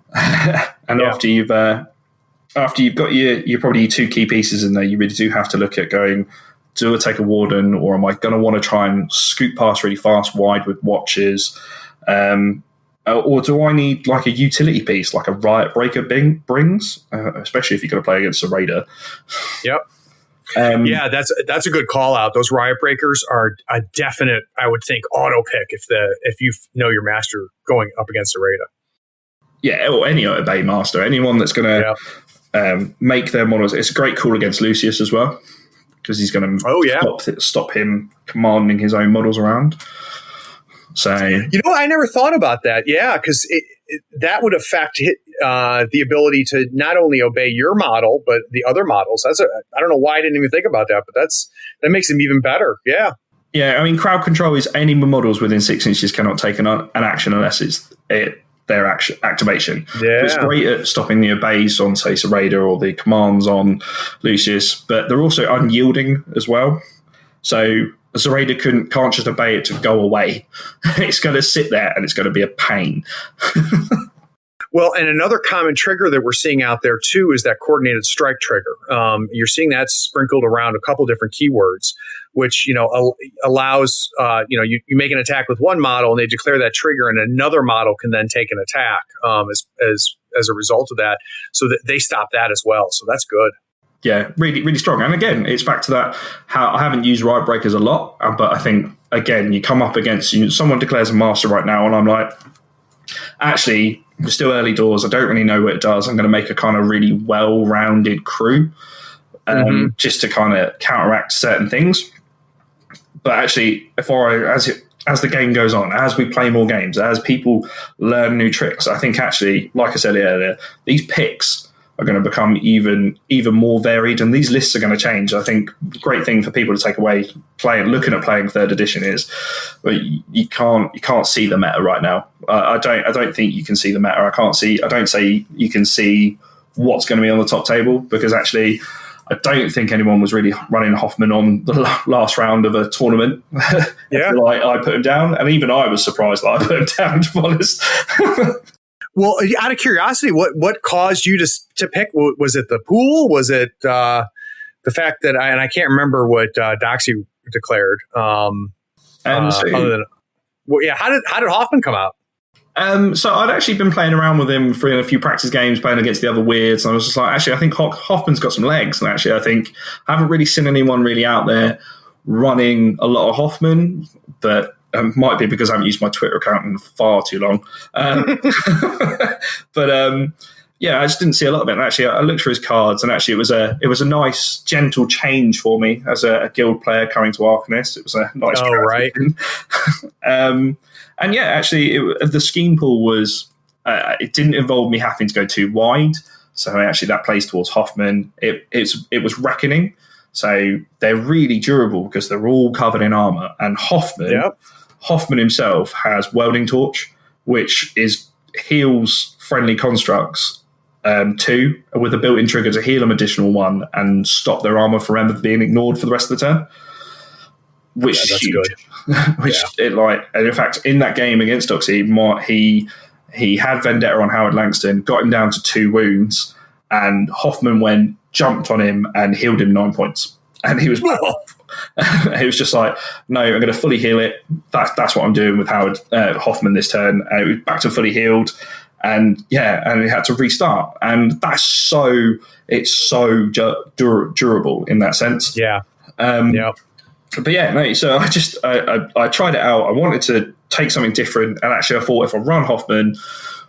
And after you've got your probably 2 key pieces in there, you really do have to look at going, do I take a Warden, or am I going to want to try and scoot past really fast wide with Watchers? Or do I need like a utility piece, like a Riot Breaker brings, especially if you're going to play against a Raider? Yep. Yeah, that's a good call out. Those Riot Breakers are a definite, I would think, auto pick if you know your master going up against a Raider. Yeah, or any Obey master, anyone that's going to make their models. It's a great call against Lucius as well, because he's going to stop him commanding his own models around. So I never thought about that. Yeah, because that would affect the ability to not only obey your model but the other models. I don't know why I didn't even think about that, but that makes him even better. Yeah. Yeah, I mean, crowd control is any models within 6 inches cannot take an action unless it's their activation. Yeah. So it's great at stopping the obeys on, say, Sereda, or the commands on Lucius, but they're also unyielding as well. So Sereda can't just obey it to go away. It's going to sit there and it's going to be a pain. Well, and another common trigger that we're seeing out there too is that coordinated strike trigger. You're seeing that sprinkled around a couple different keywords, which allows you make an attack with one model and they declare that trigger, and another model can then take an attack as a result of that, so that they stop that as well. So that's good. Yeah, really, really strong. And again, it's back to that, how I haven't used Riot Breakers a lot, but I think, again, you come up against, someone declares a master right now, and I'm like, actually, we're still early doors. I don't really know what it does. I'm going to make a kind of really well-rounded crew just to kind of counteract certain things. But actually, as the game goes on, as we play more games, as people learn new tricks, I think actually, like I said earlier, these picks are going to become even more varied, and these lists are going to change. I think the great thing for people to take away looking at playing 3rd edition is you can't see the meta right now. I don't think you can see the meta. I don't say you can see what's going to be on the top table, because actually I don't think anyone was really running Hoffman on the last round of a tournament. Yeah, I put him down, and even I was surprised that I put him down, to be honest. Well, out of curiosity, what caused you to pick? Was it the pool? Was it the fact that I can't remember what Doxy declared? How did Hoffman come out? So I'd actually been playing around with him for a few practice games, playing against the other weirds, and I was just like, actually, I think Hoffman's got some legs, and actually, I think I haven't really seen anyone really out there running a lot of Hoffman, but. Might be because I haven't used my Twitter account in far too long. But I just didn't see a lot of it. And actually, I looked for his cards, and actually, it was a nice, gentle change for me as a guild player coming to Arcanist. It was a nice. Oh, right. And yeah, actually, the scheme pool was. It didn't involve me having to go too wide. So actually, that plays towards Hoffman. It was Reckoning. So they're really durable because they're all covered in armor. And Hoffman himself has Welding Torch, which heals friendly constructs 2 with a built-in trigger to heal them additional 1 and stop their armor from being ignored for the rest of the turn, which is huge. Good. And in fact, in that game against Doxy, he had Vendetta on Howard Langston, got him down to 2 wounds, and Hoffman jumped on him and healed him 9 points, and he was back off. He was just like, no, I'm going to fully heal it. That's what I'm doing with Howard Hoffman this turn. And it was back to fully healed. And he had to restart. And it's so durable in that sense. Yeah. But yeah, no, so I tried it out. I wanted to take something different. And actually I thought if I run Hoffman,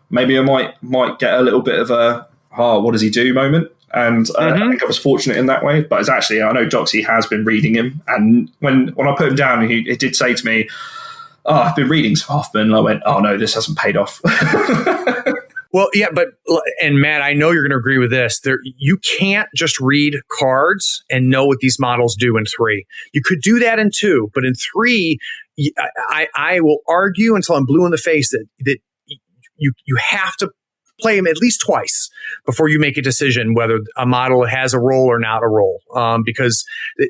maybe I might get a little bit of a, what does he do moment? And I think I was fortunate in that way. But it's actually, I know Doxy has been reading him. And when I put him down, he did say to me, I've been reading Hoffman, and I went, oh no, this hasn't paid off. Well, yeah, and Matt, I know you're going to agree with this. You can't just read cards and know what these models do in 3. You could do that in 2, but in 3, I will argue until I'm blue in the face that you have to play them at least twice before you make a decision whether a model has a role or not a role. Because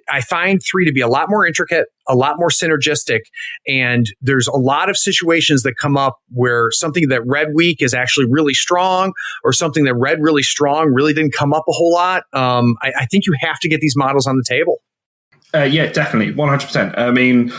I find 3 to be a lot more intricate, a lot more synergistic, and there's a lot of situations that come up where something that read weak is actually really strong, or something that read really strong really didn't come up a whole lot. I think you have to get these models on the table. Yeah, definitely, 100%. I mean,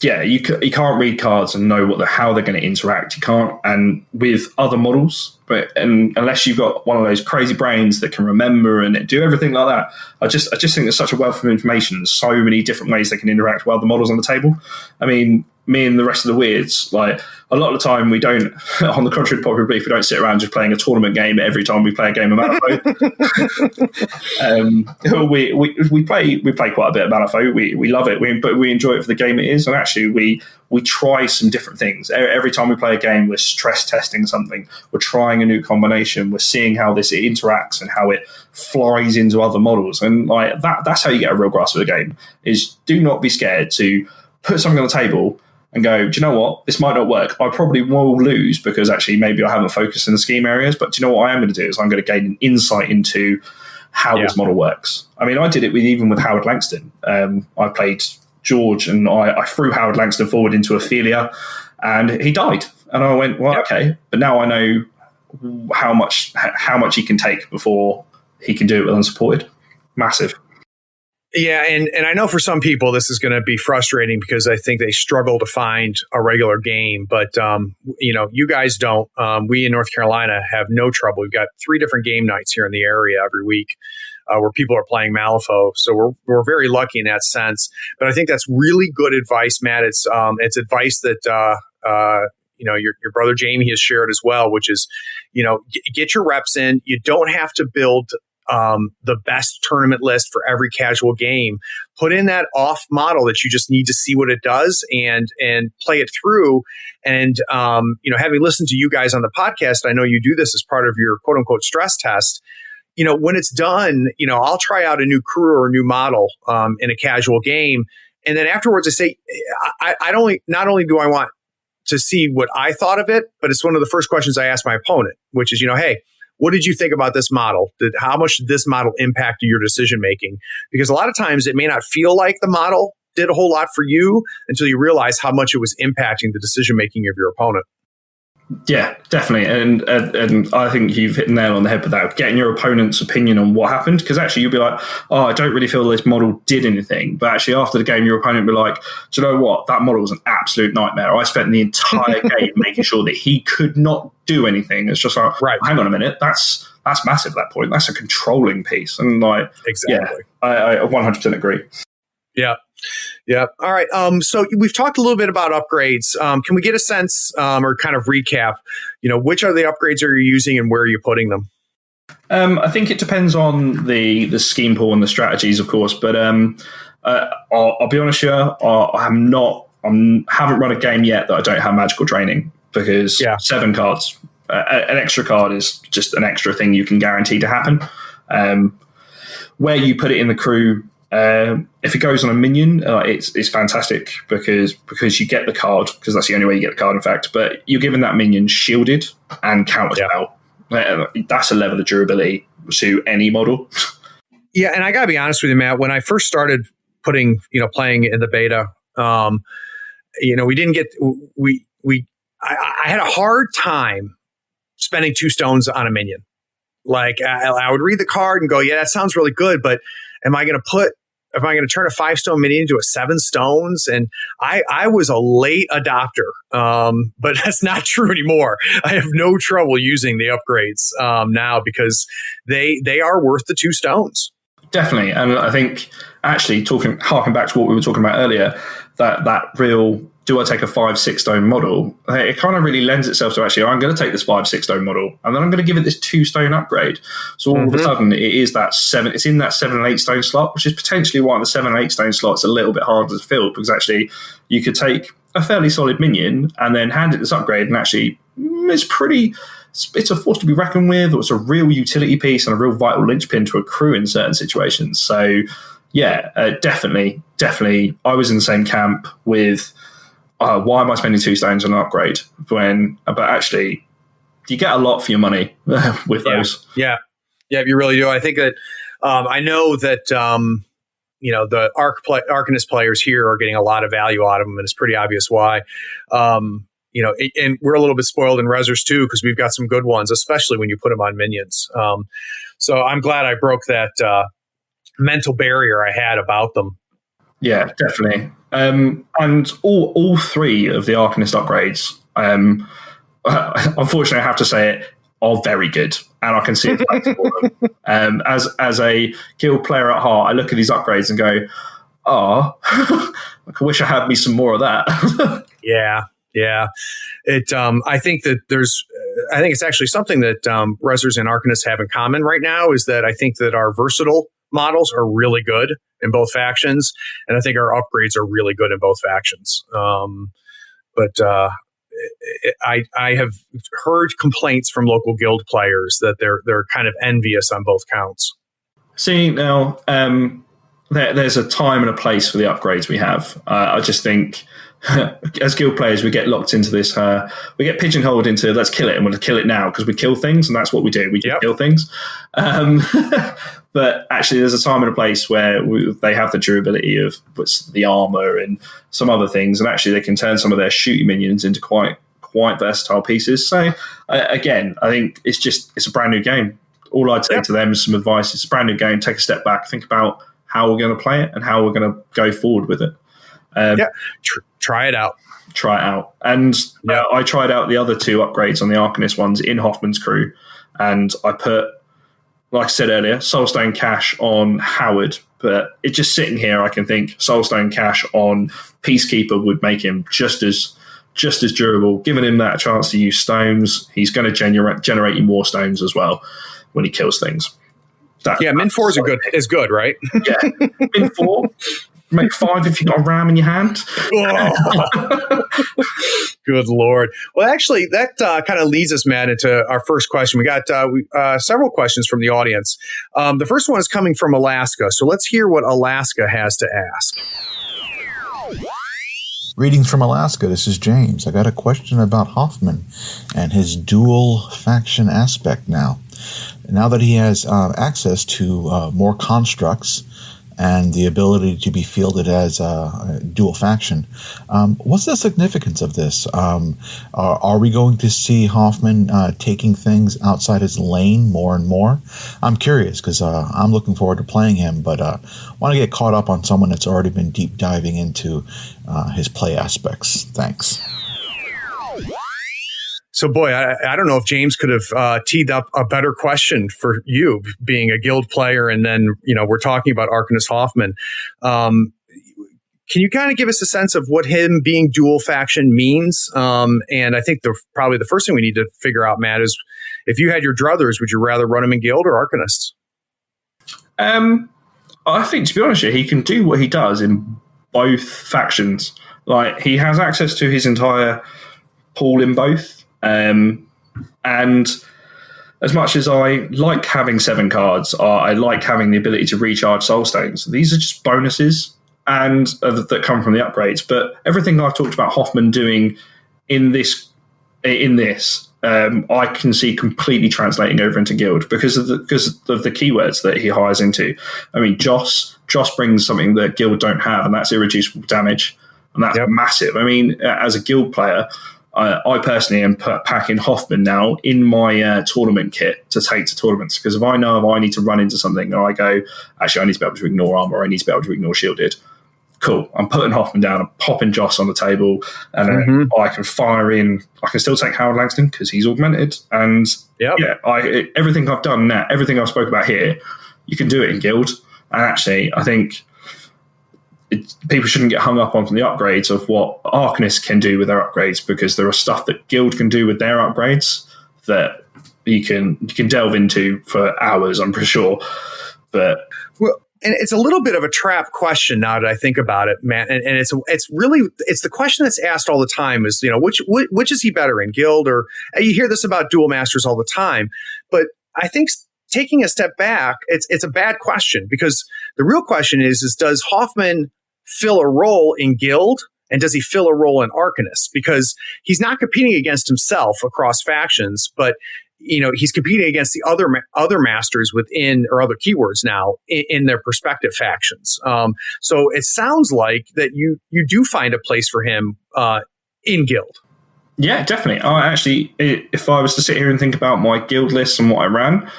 yeah, you can't read cards and know how they're going to interact. You can't, and with other models, and unless you've got one of those crazy brains that can remember and do everything like that, I just think there's such a wealth of information and so many different ways they can interact with other models on the table. I mean, me and the rest of the weirds, like a lot of the time we don't, on the contrary to popular belief, we don't sit around just playing a tournament game every time we play a game of Malifaux. we play quite a bit of Malifaux. We love it, but we enjoy it for the game it is. And actually we try some different things. Every time we play a game, we're stress testing something. We're trying a new combination. We're seeing how this interacts and how it flies into other models. And like that's how you get a real grasp of the game, is do not be scared to put something on the table and go, do you know what? This might not work. I probably will lose because actually maybe I haven't focused in the scheme areas. But do you know what I am going to do is I'm going to gain an insight into how this model works. I mean, I did it even with Howard Langston. I played George and I threw Howard Langston forward into Ophelia and he died. And I went, well, okay. But now I know how much he can take before he can do it with unsupported. Massive. Yeah, and I know for some people this is going to be frustrating because I think they struggle to find a regular game. But, you guys don't. We in North Carolina have no trouble. We've got 3 different game nights here in the area every week where people are playing Malifaux. So we're very lucky in that sense. But I think that's really good advice, Matt. It's advice that your brother Jamie has shared as well, which is, get your reps in. You don't have to build the best tournament list for every casual game. Put in that off model that you just need to see what it does and play it through. And, having listened to you guys on the podcast, I know you do this as part of your quote unquote stress test. When it's done, I'll try out a new crew or a new model in a casual game. And then afterwards I say, not only do I want to see what I thought of it, but it's one of the first questions I ask my opponent, which is, hey, what did you think about this model? How much did this model impact your decision making? Because a lot of times it may not feel like the model did a whole lot for you until you realize how much it was impacting the decision making of your opponent. Yeah, definitely. And I think you've hit the nail on the head with that. Getting your opponent's opinion on what happened. Because actually you'll be like, oh, I don't really feel this model did anything. But actually after the game, your opponent will be like, do you know what? That model was an absolute nightmare. I spent the entire game making sure that he could not do anything. It's just like, right, hang on a minute. That's massive at that point. That's a controlling piece. And like, exactly. Yeah, I 100% agree. Yeah. Yeah. All right. So we've talked a little bit about upgrades. Can we get a sense or kind of recap, which are the upgrades are you using and where are you putting them? I think it depends on the scheme pool and the strategies, of course. But I'll be honest here, I haven't run a game yet that I don't have magical training because 7 cards, an extra card is just an extra thing you can guarantee to happen. Where you put it in the crew, if it goes on a minion, it's fantastic because you get the card, because that's the only way you get the card, in fact. But you're given that minion shielded and counter spell. That's a level of durability to any model. Yeah, and I gotta be honest with you, Matt. When I first started playing in the beta, we didn't get I had a hard time spending 2 stones on a minion. Like I would read the card and go, yeah, that sounds really good, but am I going to turn a 5-stone minion into a 7 stones? And I was a late adopter, but that's not true anymore. I have no trouble using the upgrades now because they are worth the 2 stones. Definitely. And I think actually harking back to what we were talking about earlier, that real, do I take a 5-6 stone model? It kind of really lends itself to actually, I'm going to take this 5-6 stone model and then I'm going to give it this 2 stone upgrade. So all of a sudden it's in that 7 and 8 stone slot, which is potentially why the 7 and 8 stone slot's a little bit harder to fill, because actually you could take a fairly solid minion and then hand it this upgrade, and actually it's a force to be reckoned with, or it's a real utility piece and a real vital linchpin to a crew in certain situations. So definitely I was in the same camp with why am I spending 2 stones on an upgrade but actually you get a lot for your money with those. Yeah, you really do. I think that I know that the Arcanist players here are getting a lot of value out of them, and it's pretty obvious why. And we're a little bit spoiled in Rezzers too, because we've got some good ones, especially when you put them on minions. So I'm glad I broke that mental barrier I had about them. Yeah, definitely. And all 3 of the Arcanist upgrades, unfortunately, I have to say it, are very good, and I can see it for them. As a guild player at heart, I look at these upgrades and go, I wish I had me some more of that. Yeah. I think it's actually something that Rezzers and Arcanists have in common right now, is that I think that our versatile models are really good in both factions, and I think our upgrades are really good in both factions. I have heard complaints from local guild players that they're kind of envious on both counts. See, now there's a time and a place for the upgrades we have. I just think as guild players, we get locked into this. We get pigeonholed into let's kill it, and we'll kill it now because we kill things, and that's what we do. We just kill things. But actually, there's a time and a place where they have the durability of the armor and some other things, and actually they can turn some of their shooting minions into quite versatile pieces. So again, I think it's a brand new game. All I'd say to them is some advice. It's a brand new game. Take a step back, think about how we're going to play it and how we're going to go forward with it. Try it out. And I tried out the other 2 upgrades on the Arcanist ones in Hoffman's crew, and I put, like I said earlier, Soulstone Cash on Howard, but it's just sitting here, I can think Soulstone Cash on Peacekeeper would make him just as durable. Giving him that chance to use stones, he's going to generate you more stones as well when he kills things. Min 4 is good, right? Yeah, Min 4. Make 5 if you've got a ram in your hand. Oh. Good Lord. Well, actually, that kind of leads us, Matt, into our first question. We got several questions from the audience. The first one is coming from Alaska. So let's hear what Alaska has to ask. Greetings from Alaska. This is James. I got a question about Hoffman and his dual faction aspect now. Now that he has access to more constructs and the ability to be fielded as a dual faction, what's the significance of this? Are we going to see Hoffman taking things outside his lane more and more? I'm curious because I'm looking forward to playing him, but want to get caught up on someone that's already been deep diving into his play aspects. Thanks. So, boy, I don't know if James could have teed up a better question for you, being a guild player, and then we're talking about Arcanist Hoffman. Can you kind of give us a sense of what him being dual faction means? And I think probably the first thing we need to figure out, Matt, is if you had your druthers, would you rather run him in guild or Arcanists? I think, to be honest, he can do what he does in both factions. Like, he has access to his entire pool in both. And as much as I like having 7 cards, I like having the ability to recharge soul stones. These are just bonuses and that come from the upgrades. But everything I've talked about Hoffman doing in this, I can see completely translating over into guild because of the keywords that he hires into. I mean, Joss brings something that guild don't have, and that's irreducible damage, and that's massive. I mean, as a guild player, I personally am packing Hoffman now in my tournament kit to take to tournaments, because if I need to run into something and I go, actually, I need to be able to ignore armor, or I need to be able to ignore shielded. Cool. I'm putting Hoffman down, I'm popping Joss on the table, and I can fire in. I can still take Howard Langston because he's augmented. And everything I've done now, everything I've spoke about here, you can do it in guild. And actually, I think people shouldn't get hung up on the upgrades of what Arcanists can do with their upgrades, because there are stuff that guild can do with their upgrades that you can delve into for hours, I'm pretty sure. But And it's a little bit of a trap question now that I think about it, Matt. And it's the question that's asked all the time is, which is he better in, guild or you hear this about duel masters all the time. But I think taking a step back, it's a bad question, because the real question is does Hoffman fill a role in guild, and does he fill a role in Arcanist? Because he's not competing against himself across factions, but he's competing against the other masters within, or other keywords now, in their respective factions. So it sounds like that you do find a place for him in guild. Yeah, definitely. If I was to sit here and think about my guild list and what I ran,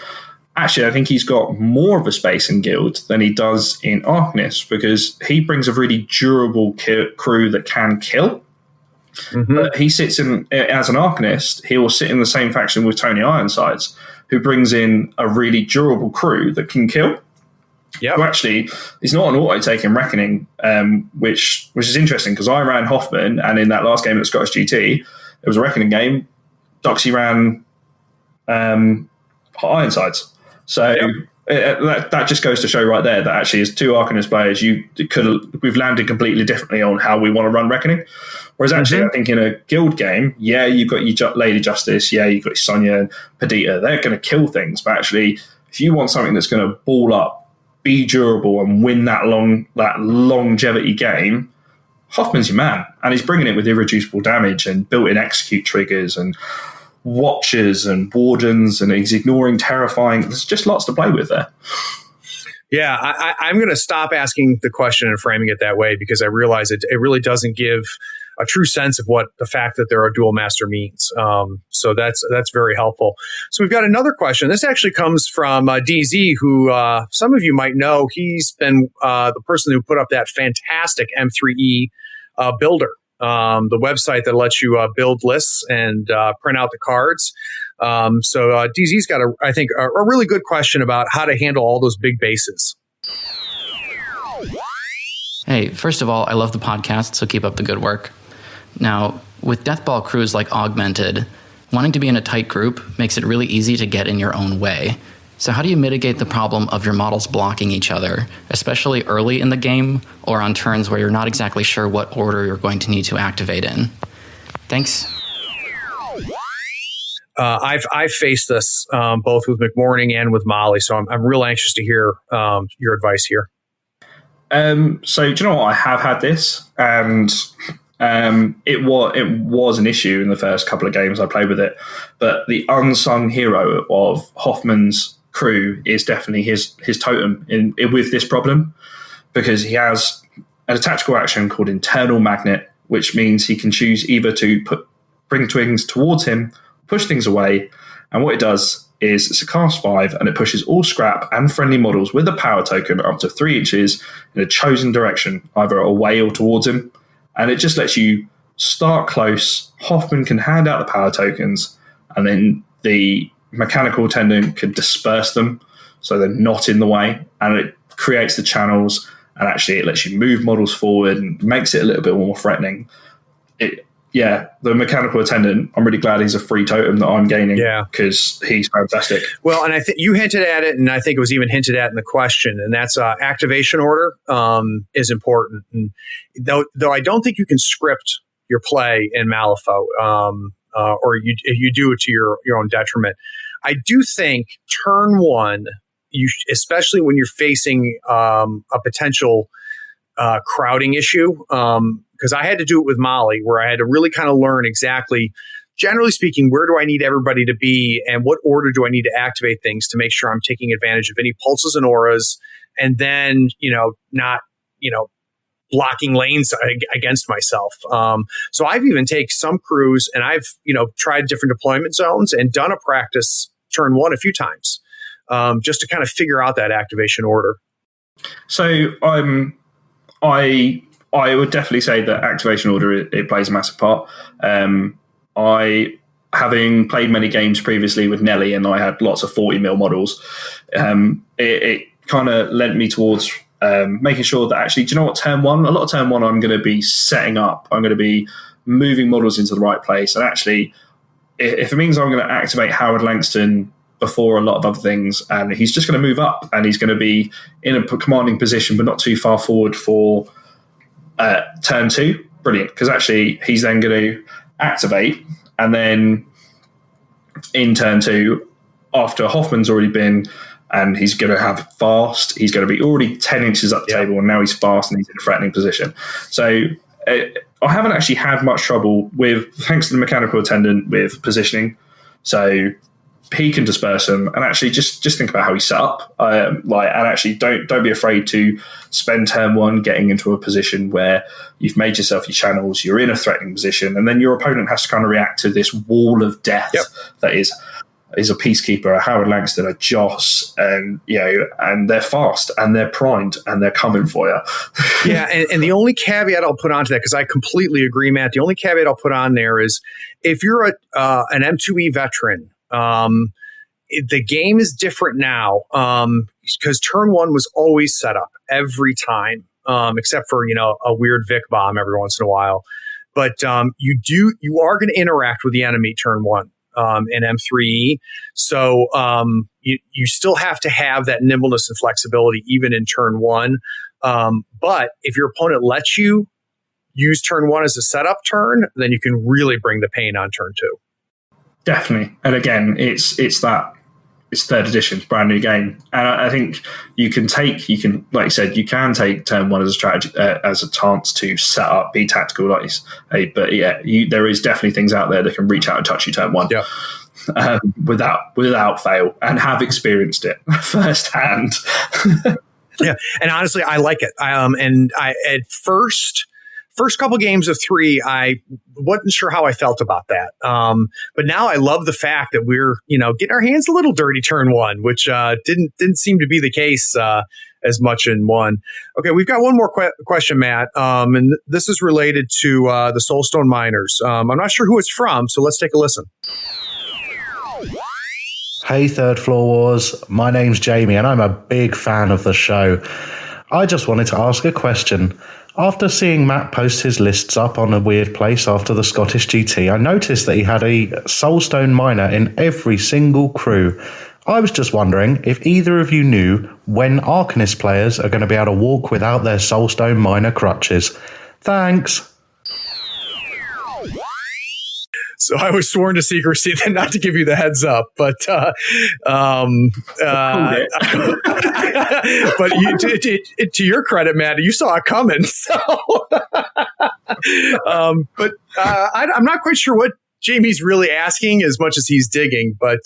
actually, I think he's got more of a space in guild than he does in Arcanist, because he brings a really durable crew that can kill. Mm-hmm. But he sits in, as an Arcanist, he will sit in the same faction with Tony Ironsides, who brings in a really durable crew that can kill. Yeah, who actually is not an auto-take in Reckoning, which is interesting, because I ran Hoffman, and in that last game at Scottish GT, it was a Reckoning game. Doxy ran Ironsides. So that just goes to show right there that actually, as two Arcanist players, we've landed completely differently on how we want to run Reckoning. Whereas actually, I think in a guild game, yeah, you've got your Lady Justice, yeah, you've got your Sonya and Perdita. They're going to kill things. But actually, if you want something that's going to ball up, be durable, and win that longevity game, Hoffman's your man. And he's bringing it with irreducible damage and built-in execute triggers and Watchers and Wardens, and he's ignoring Terrifying. There's just lots to play with there. Yeah, I'm going to stop asking the question and framing it that way, because I realize it really doesn't give a true sense of what the fact that they're a dual master means. So that's very helpful. So we've got another question. This actually comes from DZ, who some of you might know. He's been the person who put up that fantastic M3E builder, the website that lets you build lists and print out the cards. So DZ's got, I think, a really good question about how to handle all those big bases. Hey, first of all, I love the podcast, so keep up the good work. Now, with Deathball crews like Augmented, wanting to be in a tight group makes it really easy to get in your own way. So how do you mitigate the problem of your models blocking each other, especially early in the game or on turns where you're not exactly sure what order you're going to need to activate in? Thanks. I've faced this both with McMorning and with Molly, so I'm real anxious to hear your advice here. So do you know what? I have had this, and it was an issue in the first couple of games I played with it. But the unsung hero of Hoffman's crew is definitely his totem with this problem, because he has a tactical action called Internal Magnet, which means he can choose either to bring twins towards him, push things away, and what it does is it's a cast 5, and it pushes all scrap and friendly models with a power token up to 3 inches in a chosen direction, either away or towards him. And it just lets you start close. Hoffman can hand out the power tokens, and then the mechanical attendant can disperse them so they're not in the way, and it creates the channels, and actually it lets you move models forward and makes it a little bit more threatening. The mechanical attendant, I'm really glad he's a free totem that I'm gaining, because he's fantastic. Well, and I think you hinted at it, and I think it was even hinted at in the question, and that's activation order is important. And though I don't think you can script your play in Malifaux, or you do it to your own detriment. I do think turn 1, especially when you're facing a potential crowding issue, because I had to do it with Molly, where I had to really kind of learn exactly, generally speaking, where do I need everybody to be and what order do I need to activate things to make sure I'm taking advantage of any pulses and auras, and then, not, blocking lanes against myself. So I've even taken some crews and I've, tried different deployment zones and done a practice turn 1 a few times, just to kind of figure out that activation order. So I would definitely say that activation order, it plays a massive part. Having played many games previously with Nelly, and I had lots of 40 mil models, it kind of led me towards making sure that actually, do you know what, turn 1, a lot of turn 1, I'm going to be setting up, I'm going to be moving models into the right place. And actually, if it means I'm going to activate Howard Langston before a lot of other things, and he's just going to move up, and he's going to be in a commanding position, but not too far forward for turn 2. Brilliant, because actually he's then going to activate, and then in turn 2, after Hoffman's already been, and he's going to have fast, he's going to be already 10 inches up the table, and now he's fast and he's in a threatening position. So I haven't actually had much trouble with, thanks to the mechanical attendant, with positioning. So he can disperse them, and actually just think about how he's set up. And actually don't be afraid to spend turn 1 getting into a position where you've made yourself your channels, you're in a threatening position, and then your opponent has to kind of react to this wall of death that is a Peacekeeper, a Howard Langston, a Joss, and and they're fast and they're primed and they're coming for you. Yeah, and the only caveat I'll put onto that, because I completely agree, Matt. The only caveat I'll put on there is if you're an M2E veteran, the game is different now because turn 1 was always set up every time, except for a weird Vic bomb every once in a while. But you are going to interact with the enemy turn 1. In M3E. So you still have to have that nimbleness and flexibility even in turn 1. But if your opponent lets you use turn 1 as a setup turn, then you can really bring the pain on turn 2. Definitely. And again, it's 3rd edition, it's a brand new game. And I think you can, like you said, you can take turn 1 as a strategy, as a chance to set up, be tactical, like you say. But yeah, there is definitely things out there that can reach out and touch you turn 1 without fail, and have experienced it firsthand. Yeah. And honestly, I like it. At first couple games of 3, I wasn't sure how I felt about that. But now I love the fact that we're, getting our hands a little dirty turn 1, which didn't seem to be the case as much in 1. Okay, we've got one more question, Matt, and this is related to the Soulstone Miners. I'm not sure who it's from, so let's take a listen. Hey, Third Floor Wars. My name's Jamie, and I'm a big fan of the show. I just wanted to ask a question. After seeing Matt post his lists up on a weird place after the Scottish GT, I noticed that he had a Soulstone Miner in every single crew. I was just wondering if either of you knew when Arcanist players are going to be able to walk without their Soulstone Miner crutches. Thanks. So I was sworn to secrecy then not to give you the heads up, but but to your credit, Matt, you saw it coming. So, but I'm not quite sure what Jamie's really asking as much as he's digging. But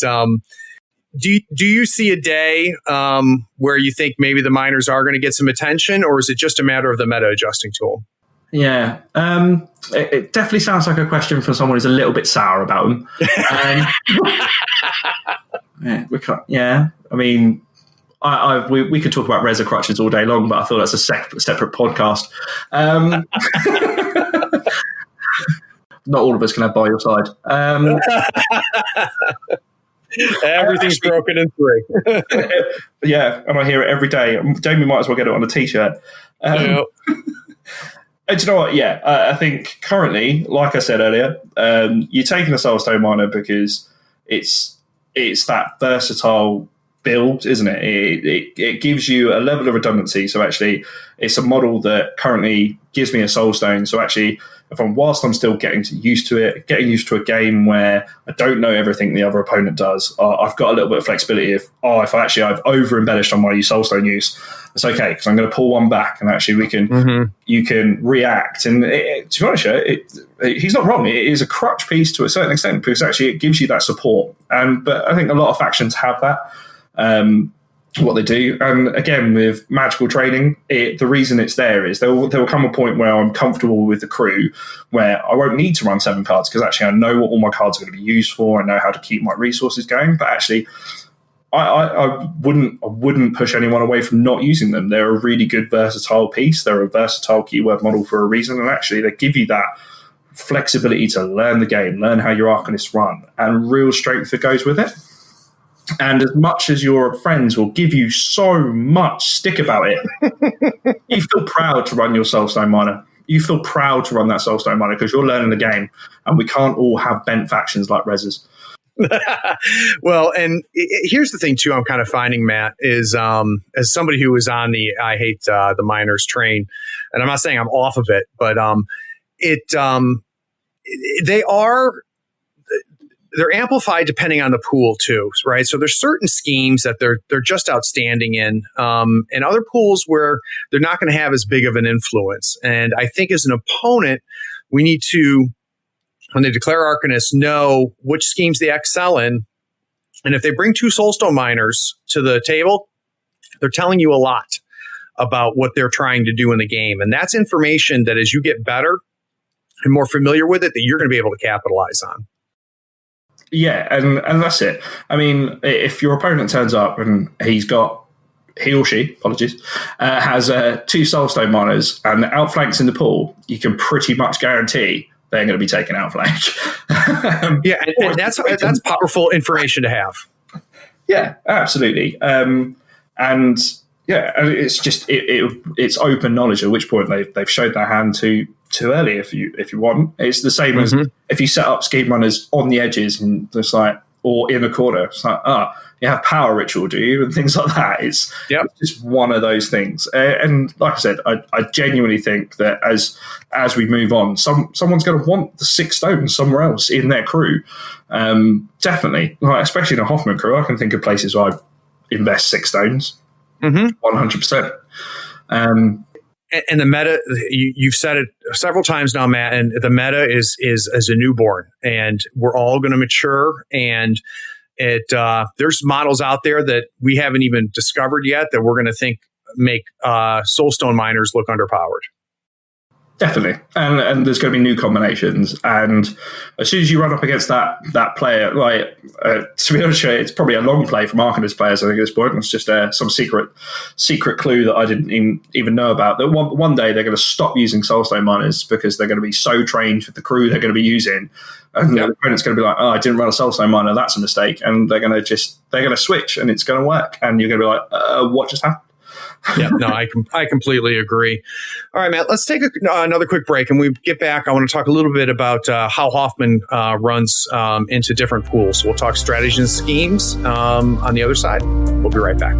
do you see a day where you think maybe the miners are going to get some attention, or is it just a matter of the meta adjusting to them? Yeah, it definitely sounds like a question for someone who's a little bit sour about them. I mean, we could talk about Reza crutches all day long, but I thought that's a separate podcast. Not all of us can have by your side. Everything's broken in 3. Yeah, and I hear it every day. Jamie might as well get it on a t-shirt. And do you know what? Yeah, I think currently, like I said earlier, you're taking a Soulstone Miner because it's that versatile build, isn't it? It gives you a level of redundancy. So actually, it's a model that currently gives me a Soulstone. So actually, whilst I'm still getting used to it, getting used to a game where I don't know everything the other opponent does, I've got a little bit of flexibility. If I've over embellished on my Soulstone use, it's okay because I'm going to pull one back and actually you can react. And to be honest, he's not wrong. It is a crutch piece to a certain extent because actually it gives you that support. But I think a lot of factions have that. What they do, and again with magical training, the reason it's there is there will come a point where I'm comfortable with the crew where I won't need to run 7 cards because actually I know what all my cards are going to be used for. I know how to keep my resources going, but actually I wouldn't push anyone away from not using them. They're a really good versatile piece. They're a versatile keyword model for a reason, and actually they give you that flexibility to learn the game, learn how your Arcanists run, and real strength that goes with it. And as much as your friends will give you so much stick about it, you feel proud to run your Soulstone Miner. You feel proud to run that Soulstone Miner because you're learning the game, and we can't all have bent factions like Rez's. Well, and here's the thing too. I'm kind of finding, Matt, is as somebody who was on the I hate the minors train, and I'm not saying I'm off of it, but they're amplified depending on the pool too, right? So there's certain schemes that they're just outstanding in, and other pools where they're not going to have as big of an influence. And I think as an opponent, we need to, when they declare Arcanists, know which schemes they excel in. And if they bring 2 Soulstone Miners to the table, they're telling you a lot about what they're trying to do in the game. And that's information that as you get better and more familiar with it, that you're going to be able to capitalize on. Yeah, and that's it. I mean, if your opponent turns up and he or she has 2 Soulstone Miners and outflanks in the pool, you can pretty much guarantee they're going to be taking outflank. Yeah, and that's powerful information to have. Yeah, absolutely. And yeah, it's just it's open knowledge. At which point they've showed their hand too early. If you want, it's the same as if you set up scheme runners on the edges and just like, or in a corner. It's like, you have power ritual, do you? And things like that. It's just one of those things. And like I said, I genuinely think that as we move on, someone's going to want the 6 stones somewhere else in their crew. Definitely, like, especially in a Hoffman crew. I can think of places where I invest 6 stones. 100%. And the meta, you've said it several times now, Matt, and the meta is as a newborn, and we're all going to mature. And there's models out there that we haven't even discovered yet that we're going to think make Soulstone Miners look underpowered. Definitely, and there's going to be new combinations, and as soon as you run up against that player, like to be honest, it's probably a long play from Arcanist players. I think at this point, it's just some secret clue that I didn't even know about. That one day they're going to stop using Soulstone Miners because they're going to be so trained with the crew they're going to be using, and the opponent's going to be like, "Oh, I didn't run a Soulstone Miner. That's a mistake," and they're going to switch, and it's going to work, and you're going to be like, "What just happened?" Yeah, no, I completely agree. All right, Matt, let's take another quick break. And when we get back, I want to talk a little bit about how Hoffman runs into different pools. We'll talk strategies and schemes on the other side. We'll be right back.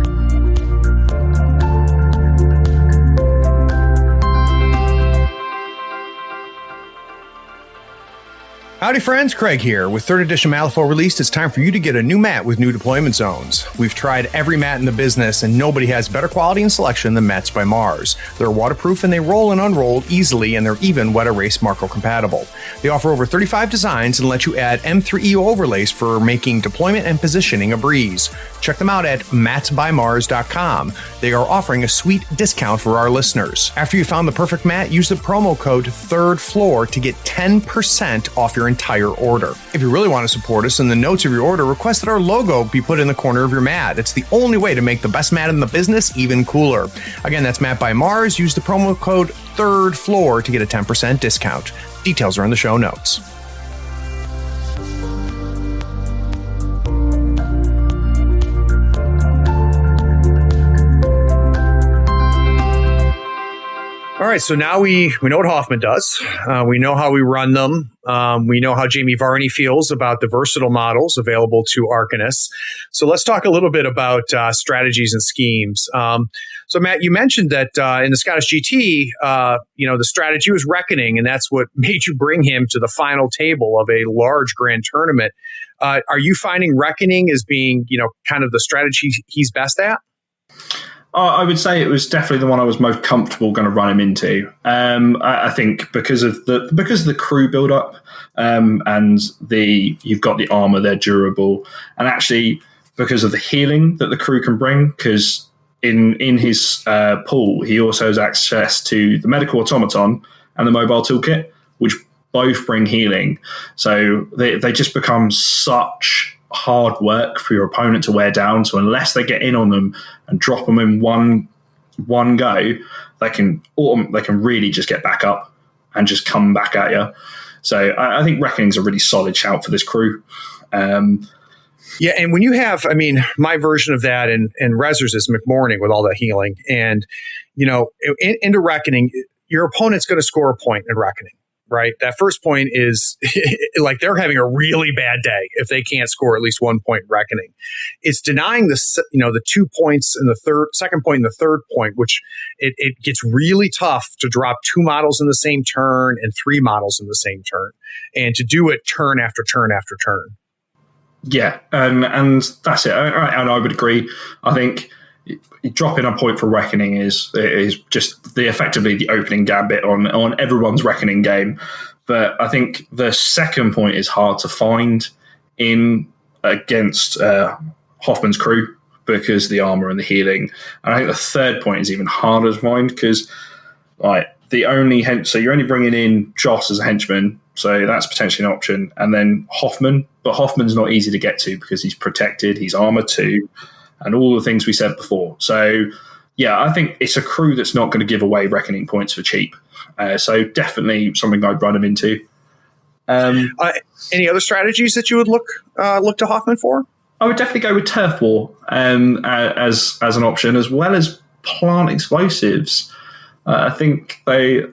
Howdy friends, Craig here. With 3rd edition Malifaux released, it's time for you to get a new mat with new deployment zones. We've tried every mat in the business, and nobody has better quality and selection than Mats by Mars. They're waterproof and they roll and unroll easily, and they're even wet erase Marco compatible. They offer over 35 designs and let you add M3EO overlays for making deployment and positioning a breeze. Check them out at matsbymars.com. They are offering a sweet discount for our listeners. After you found the perfect mat, use the promo code THIRDFLOOR to get 10% off your entire order. If you really want to support us, in the notes of your order, request that our logo be put in the corner of your mat. It's the only way to make the best mat in the business even cooler. Again, that's Mat by Mars. Use the promo code THIRDFLOOR to get a 10% discount. Details are in the show notes. All right, so now we know what Hoffman does. We know how we run them. We know how Jamie Varney feels about the versatile models available to Arcanists. So let's talk a little bit about strategies and schemes. So Matt, you mentioned that in the Scottish GT, the strategy was Reckoning, and that's what made you bring him to the final table of a large grand tournament. Are you finding Reckoning as being, kind of the strategy he's best at? I would say it was definitely the one I was most comfortable going to run him into. I think because of the crew build up, and you've got the armor, they're durable, and actually because of the healing that the crew can bring. Because in his pool, he also has access to the medical automaton and the mobile toolkit, which both bring healing. So they just become such hard work for your opponent to wear down. So unless they get in on them and drop them in one go, they can really just get back up and just come back at you. So I think Reckoning's a really solid shout for this crew. Yeah, and when you have, my version of that in Rezzers is McMorning with all that healing. And, into Reckoning, your opponent's going to score a point in Reckoning. right? That first point is like they're having a really bad day if they can't score at least 1 point reckoning. It's denying the 2 points in the second point and the third point, which it gets really tough to drop 2 models in the same turn and 3 models in the same turn, and to do it turn after turn after turn. Yeah, and that's it. And I would agree. I think dropping a point for Reckoning is just effectively the opening gambit on everyone's Reckoning game. But I think the second point is hard to find against Hoffman's crew because of the armor and the healing. And I think the third point is even harder to find because you're only bringing in Joss as a henchman, so that's potentially an option. And then Hoffman, but Hoffman's not easy to get to because he's protected, he's armor 2, and all the things we said before. So, yeah, I think it's a crew that's not going to give away Reckoning points for cheap. So definitely something I'd run him into. Any other strategies that you would look to Hoffman for? I would definitely go with Turf War as an option, as well as Plant Explosives. I think a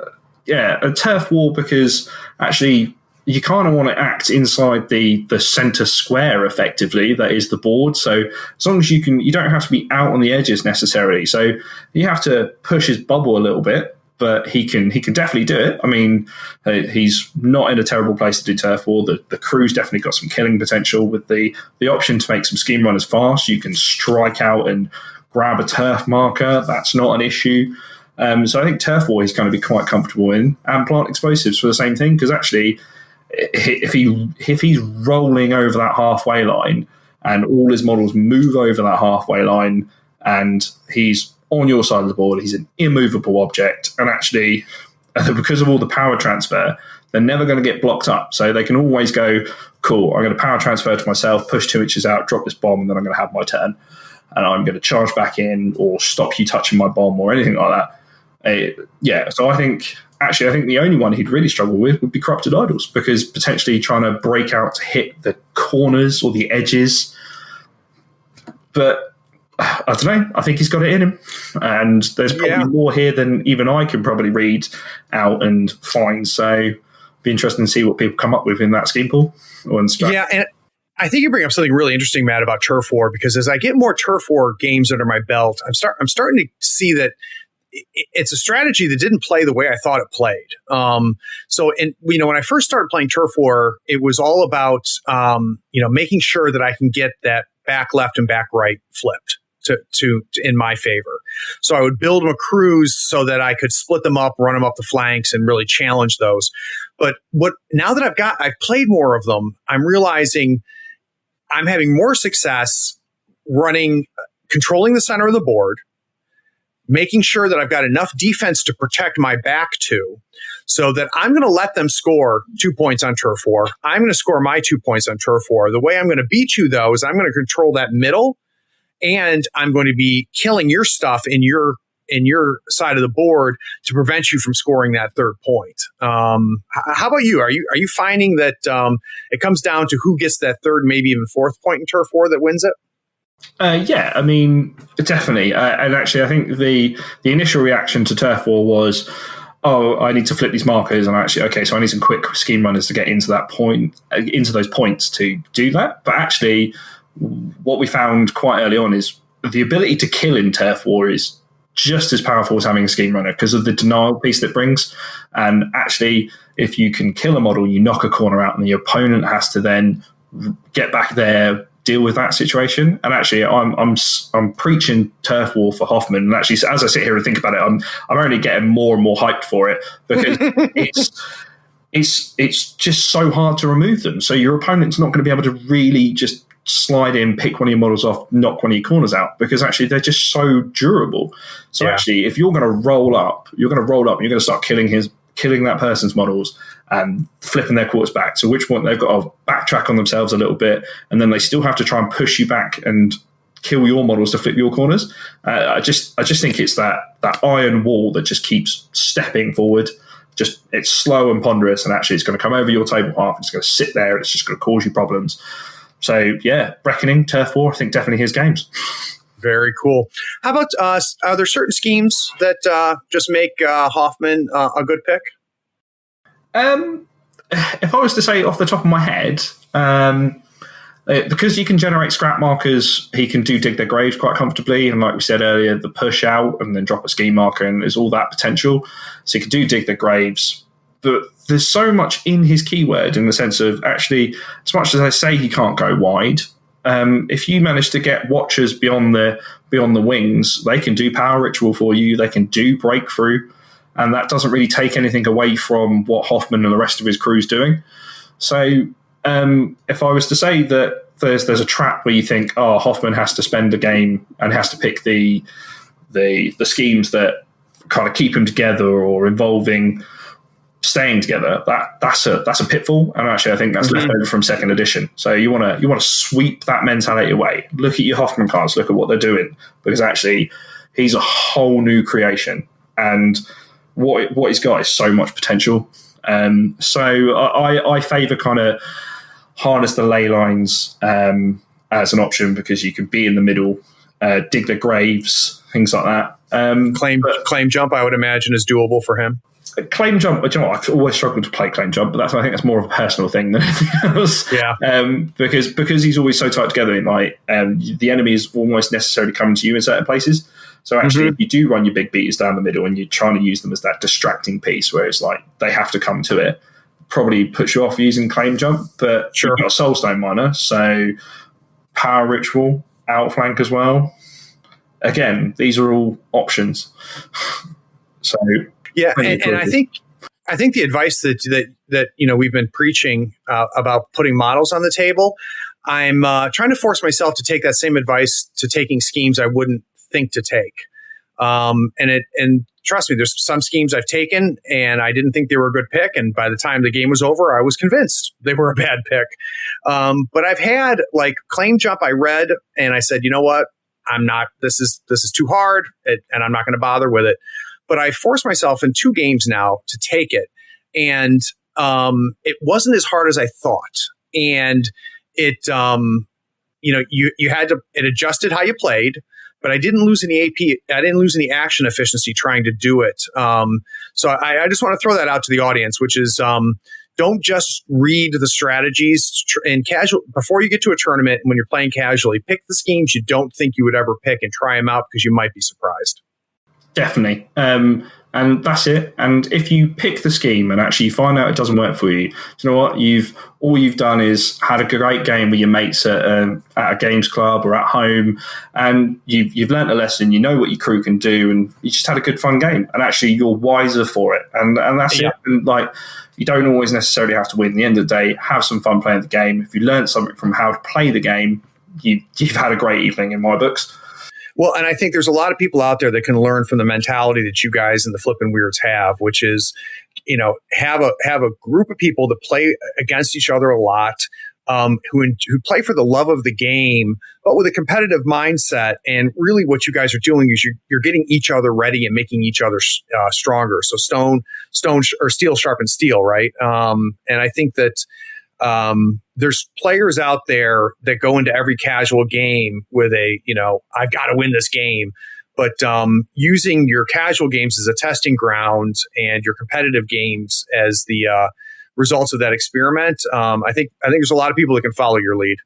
Turf War, because actually you kind of want to act inside the center square effectively, that is the board. So as long as you don't have to be out on the edges necessarily. So you have to push his bubble a little bit, but he can definitely do it. I mean, he's not in a terrible place to do Turf War. The crew's definitely got some killing potential with the option to make some scheme runners fast. You can strike out and grab a turf marker. That's not an issue. So I think Turf War he's going to be quite comfortable in, and Plant Explosives for the same thing, because actually if he's rolling over that halfway line and all his models move over that halfway line and he's on your side of the board, he's an immovable object, and actually because of all the power transfer, they're never going to get blocked up. So they can always go, cool, I'm going to power transfer to myself, push 2 inches out, drop this bomb, and then I'm going to have my turn. And I'm going to charge back in or stop you touching my bomb or anything like that. So I think the only one he'd really struggle with would be Corrupted Idols, because potentially trying to break out to hit the corners or the edges. But I don't know. I think he's got it in him. And there's probably more here than even I can probably read out and find. So be interesting to see what people come up with in that scheme pool. Yeah, and I think you bring up something really interesting, Matt, about Turf War, because as I get more Turf War games under my belt, I'm starting to see that it's a strategy that didn't play the way I thought it played. When I first started playing Turf War, it was all about making sure that I can get that back left and back right flipped to in my favor. So I would build them a crews so that I could split them up, run them up the flanks, and really challenge those. But now that I've played more of them, I'm realizing I'm having more success controlling the center of the board, making sure that I've got enough defense to protect my back to, so that I'm going to let them score 2 points on Turf War. I'm going to score my 2 points on Turf War. The way I'm going to beat you, though, is I'm going to control that middle, and I'm going to be killing your stuff in your side of the board to prevent you from scoring that third point. How about you? Are you finding that it comes down to who gets that third, maybe even fourth point in Turf War that wins it? I mean, definitely. And actually, I think the initial reaction to Turf War was, I need to flip these markers, and so I need some quick scheme runners to get into that point, into those points to do that. But actually, what we found quite early on is the ability to kill in Turf War is just as powerful as having a scheme runner because of the denial piece that brings. And actually, if you can kill a model, you knock a corner out, and the opponent has to then get back there, deal with that situation. And actually, I'm preaching Turf War for Hoffman. And actually, as I sit here and think about it, I'm only getting more and more hyped for it, because it's just so hard to remove them. So your opponent's not going to be able to really just slide in, pick one of your models off, knock one of your corners out, because actually they're just so durable. So actually, if you're going to roll up, and you're going to start killing that person's models and flipping their quarters back, to which point they've got to backtrack on themselves a little bit, and then they still have to try and push you back and kill your models to flip your corners. I just think it's that iron wall that just keeps stepping forward. It's slow and ponderous, and actually it's going to come over your table half. It's going to sit there, and it's just going to cause you problems. So yeah, Reckoning, Turf War, I think definitely his games. Very cool. How about are there certain schemes that just make Hoffman a good pick? If I was to say off the top of my head, because you can generate scrap markers, he can do dig their graves quite comfortably. And like we said earlier, the push out and then drop a scheme marker, and there's all that potential. So he can do dig their graves. But there's so much in his keyword in the sense of actually, as much as I say he can't go wide, if you manage to get Watchers beyond the wings, they can do Power Ritual for you. They can do Breakthrough. And that doesn't really take anything away from what Hoffman and the rest of his crew's doing. So if I was to say that there's a trap where you think, oh, Hoffman has to spend a game and has to pick the schemes that kind of keep him together or involving staying together, that's a pitfall. And actually, I think that's left over from second edition. So you want to sweep that mentality away. Look at your Hoffman cards. Look at what they're doing, because actually, he's a whole new creation, and what he's got is so much potential. So I favour kind of harness the ley lines as an option, because you can be in the middle, dig the graves, things like that. Claim jump, I would imagine, is doable for him. Claim jump, you know, I've always struggled to play claim jump, but I think that's more of a personal thing than anything else. Yeah. Because he's always so tight together. Like the enemy is almost necessarily coming to you in certain places. So actually, if you do run your big beaters down the middle and you're trying to use them as that distracting piece, where it's like they have to come to it, probably puts you off using claim jump. But you've got Soulstone Miner, so Power Ritual, Outflank as well. Again, these are all options. So yeah, and I think the advice that you know we've been preaching about putting models on the table, I'm trying to force myself to take that same advice to taking schemes I wouldn't think to take. And trust me, there's some schemes I've taken and I didn't think they were a good pick. And by the time the game was over, I was convinced they were a bad pick. But I've had like claim jump. I read and I said, you know what? This is too hard and I'm not going to bother with it. But I forced myself in 2 games now to take it. And it wasn't as hard as I thought. And it, you had to, it adjusted how you played. But I didn't lose any AP. I didn't lose any action efficiency trying to do it. So I just want to throw that out to the audience, which is don't just read the strategies in casual before you get to a tournament. When you're playing casually, pick the schemes you don't think you would ever pick and try them out, because you might be surprised. Definitely. And that's it. And if you pick the scheme and actually find out it doesn't work for you, you know what? All you've done is had a great game with your mates at a games club or at home, and you've learnt a lesson. You know what your crew can do, and you just had a good fun game. And actually, you're wiser for it. And that's it. And like, you don't always necessarily have to win. At the end of the day, have some fun playing the game. If you learn something from how to play the game, you've had a great evening in my books. Well, and I think there's a lot of people out there that can learn from the mentality that you guys and the Flippin' Weirds have, which is, you know, have a group of people that play against each other a lot, who play for the love of the game, but with a competitive mindset. And really what you guys are doing is you're getting each other ready and making each other stronger. So stone or steel sharpens steel, right? And I think that there's players out there that go into every casual game with I've got to win this game. But using your casual games as a testing ground and your competitive games as the results of that experiment, I think there's a lot of people that can follow your lead.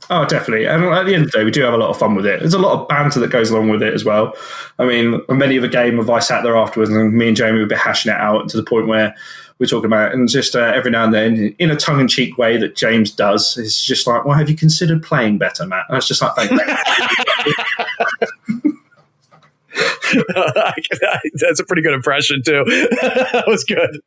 Oh, definitely. And at the end of the day, we do have a lot of fun with it. There's a lot of banter that goes along with it as well. I mean, many of a game of I sat there afterwards and me and Jamie would be hashing it out to the point where we're talking about it. And just every now and then, in a tongue-in-cheek way that James does, it's just like, well, have you considered playing better, Matt? And it's just like, thank you. That's a pretty good impression too. That was good.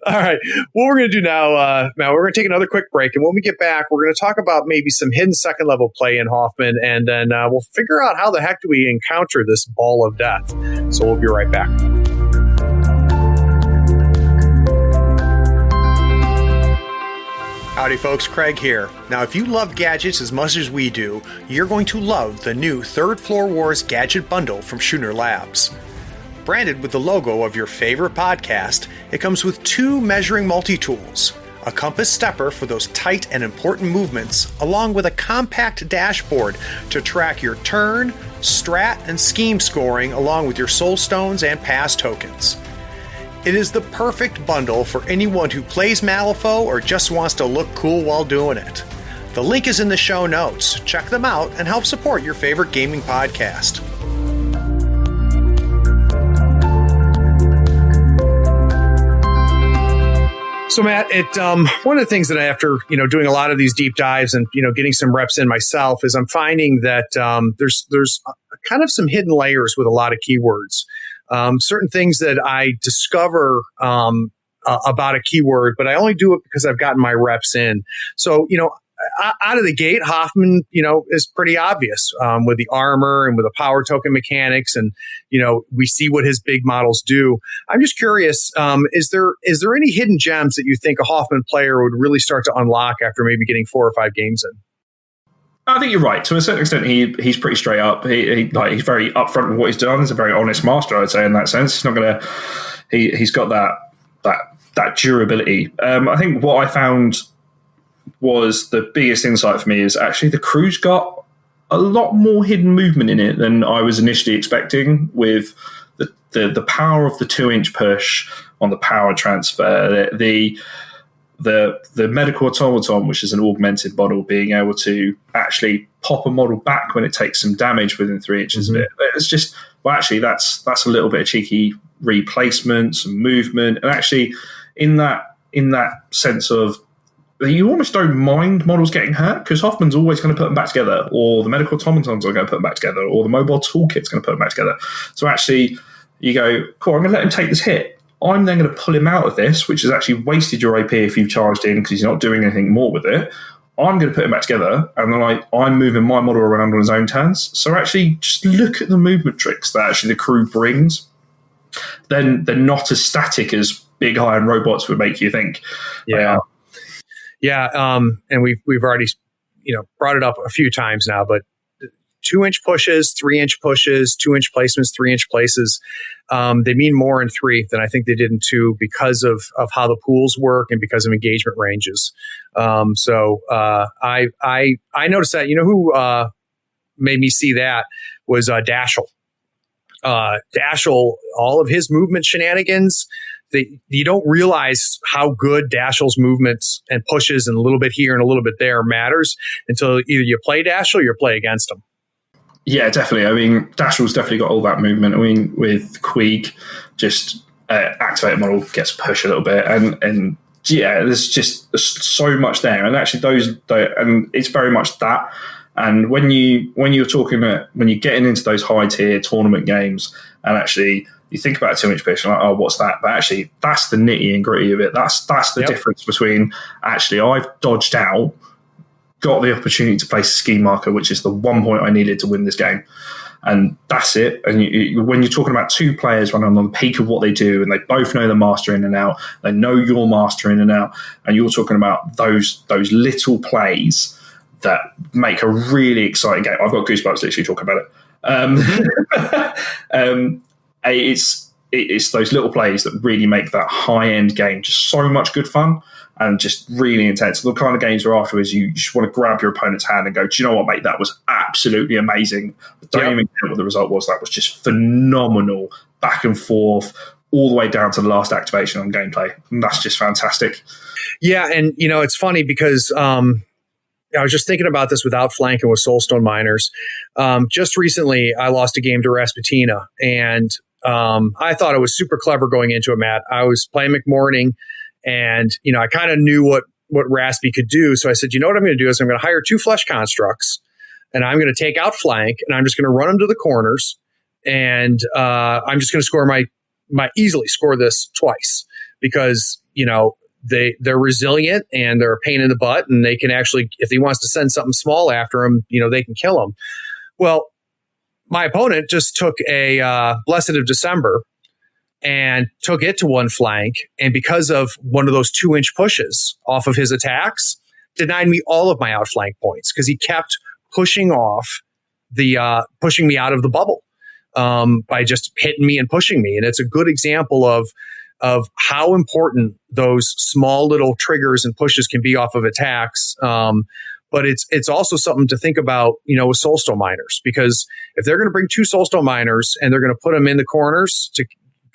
All right. What we're going to do now, Matt, we're going to take another quick break. And when we get back, we're going to talk about maybe some hidden second level play in Hoffman. And then we'll figure out how the heck do we encounter this ball of death. So we'll be right back. Howdy folks, Craig here. Now if you love gadgets as much as we do, you're going to love the new Third Floor Wars Gadget Bundle from Schooner Labs. Branded with the logo of your favorite podcast, it comes with 2 measuring multi-tools, a compass stepper for those tight and important movements, along with a compact dashboard to track your turn, strat, and scheme scoring along with your soul stones and pass tokens. It is the perfect bundle for anyone who plays Malifaux or just wants to look cool while doing it. The link is in the show notes. Check them out and help support your favorite gaming podcast. So Matt, one of the things that after doing a lot of these deep dives and getting some reps in myself is I'm finding that there's kind of some hidden layers with a lot of keywords. Certain things that I discover about a keyword, but I only do it because I've gotten my reps in. So out of the gate, Hoffman is pretty obvious with the armor and with the power token mechanics, and we see what his big models do. I'm just curious, is there any hidden gems that you think a Hoffman player would really start to unlock after maybe getting 4 or 5 games in? I think you're right. To a certain extent, he's pretty straight up. He's very upfront with what he's done. He's a very honest master, I'd say, in that sense. He's not gonna. He's got that durability. I think what I found was the biggest insight for me is actually the crew's got a lot more hidden movement in it than I was initially expecting, with the power of the 2-inch push on the power transfer, the medical automaton, which is an augmented model, being able to actually pop a model back when it takes some damage within 3 inches of it. It's just, actually that's a little bit of cheeky replacement, some movement, and actually in that sense of, you almost don't mind models getting hurt because Hoffman's always going to put them back together, or the medical automatons are going to put them back together, or the mobile toolkit's going to put them back together. So actually, you go, cool, I'm going to let him take this hit. I'm then going to pull him out of this, which has actually wasted your AP if you've charged in because he's not doing anything more with it. I'm going to put him back together, and then I'm moving my model around on his own turns. So actually, just look at the movement tricks that actually the crew brings. Then they're not as static as big iron robots would make you think. Yeah. And we've already, brought it up a few times now, but 2-inch pushes, 3-inch pushes, 2-inch placements, 3-inch places, they mean more in 3 than I think they did in 2 because of how the pools work and because of engagement ranges. So I noticed that. Who made me see that was Dashel. Dashel, all of his movement shenanigans, you don't realize how good Dashel's movements and pushes and a little bit here and a little bit there matters until either you play Dashel or you play against him. Yeah, definitely. I mean, Dashel's definitely got all that movement. I mean, with Queeg, just activated model gets pushed a little bit, and yeah, there's just so much there. And actually, and it's very much that. And when you're talking about, when you're getting into those high tier tournament games, and actually you think about a 2-inch push, and like, oh, what's that? But actually, that's the nitty and gritty of it. That's the difference between actually I've dodged out, got the opportunity to place a ski marker, which is the 1 point I needed to win this game, and that's it. And when you're talking about 2 players running on the peak of what they do, and they both know the master in and out, they know your master in and out, and you're talking about those little plays that make a really exciting game. I've got goosebumps literally talking about it. It's those little plays that really make that high-end game just so much good fun and just really intense. The kind of games where afterwards you just want to grab your opponent's hand and go, do you know what, mate? That was absolutely amazing. Don't even care what the result was. That was just phenomenal. Back and forth, all the way down to the last activation on gameplay. And that's just fantastic. Yeah, and it's funny because I was just thinking about this with Outflank and with Soulstone Miners. Just recently, I lost a game to Rasputina, and I thought it was super clever going into it, Matt. I was playing McMorning, and I kind of knew what Raspy could do. So I said, you know what I'm going to do is I'm going to hire 2 flesh constructs, and I'm going to take Outflank, and I'm just going to run them to the corners, and I'm just going to score easily score this twice because they're resilient and they're a pain in the butt, and they can actually, if he wants to send something small after him, they can kill him. Well, my opponent just took a Blessed of December and took it to one flank, and because of one of those 2-inch pushes off of his attacks, denied me all of my outflank points because he kept pushing me out of the bubble by just hitting me and pushing me. And it's a good example of how important those small little triggers and pushes can be off of attacks. But it's also something to think about, with Soulstone Miners, because if they're going to bring 2 Soulstone Miners and they're going to put them in the corners to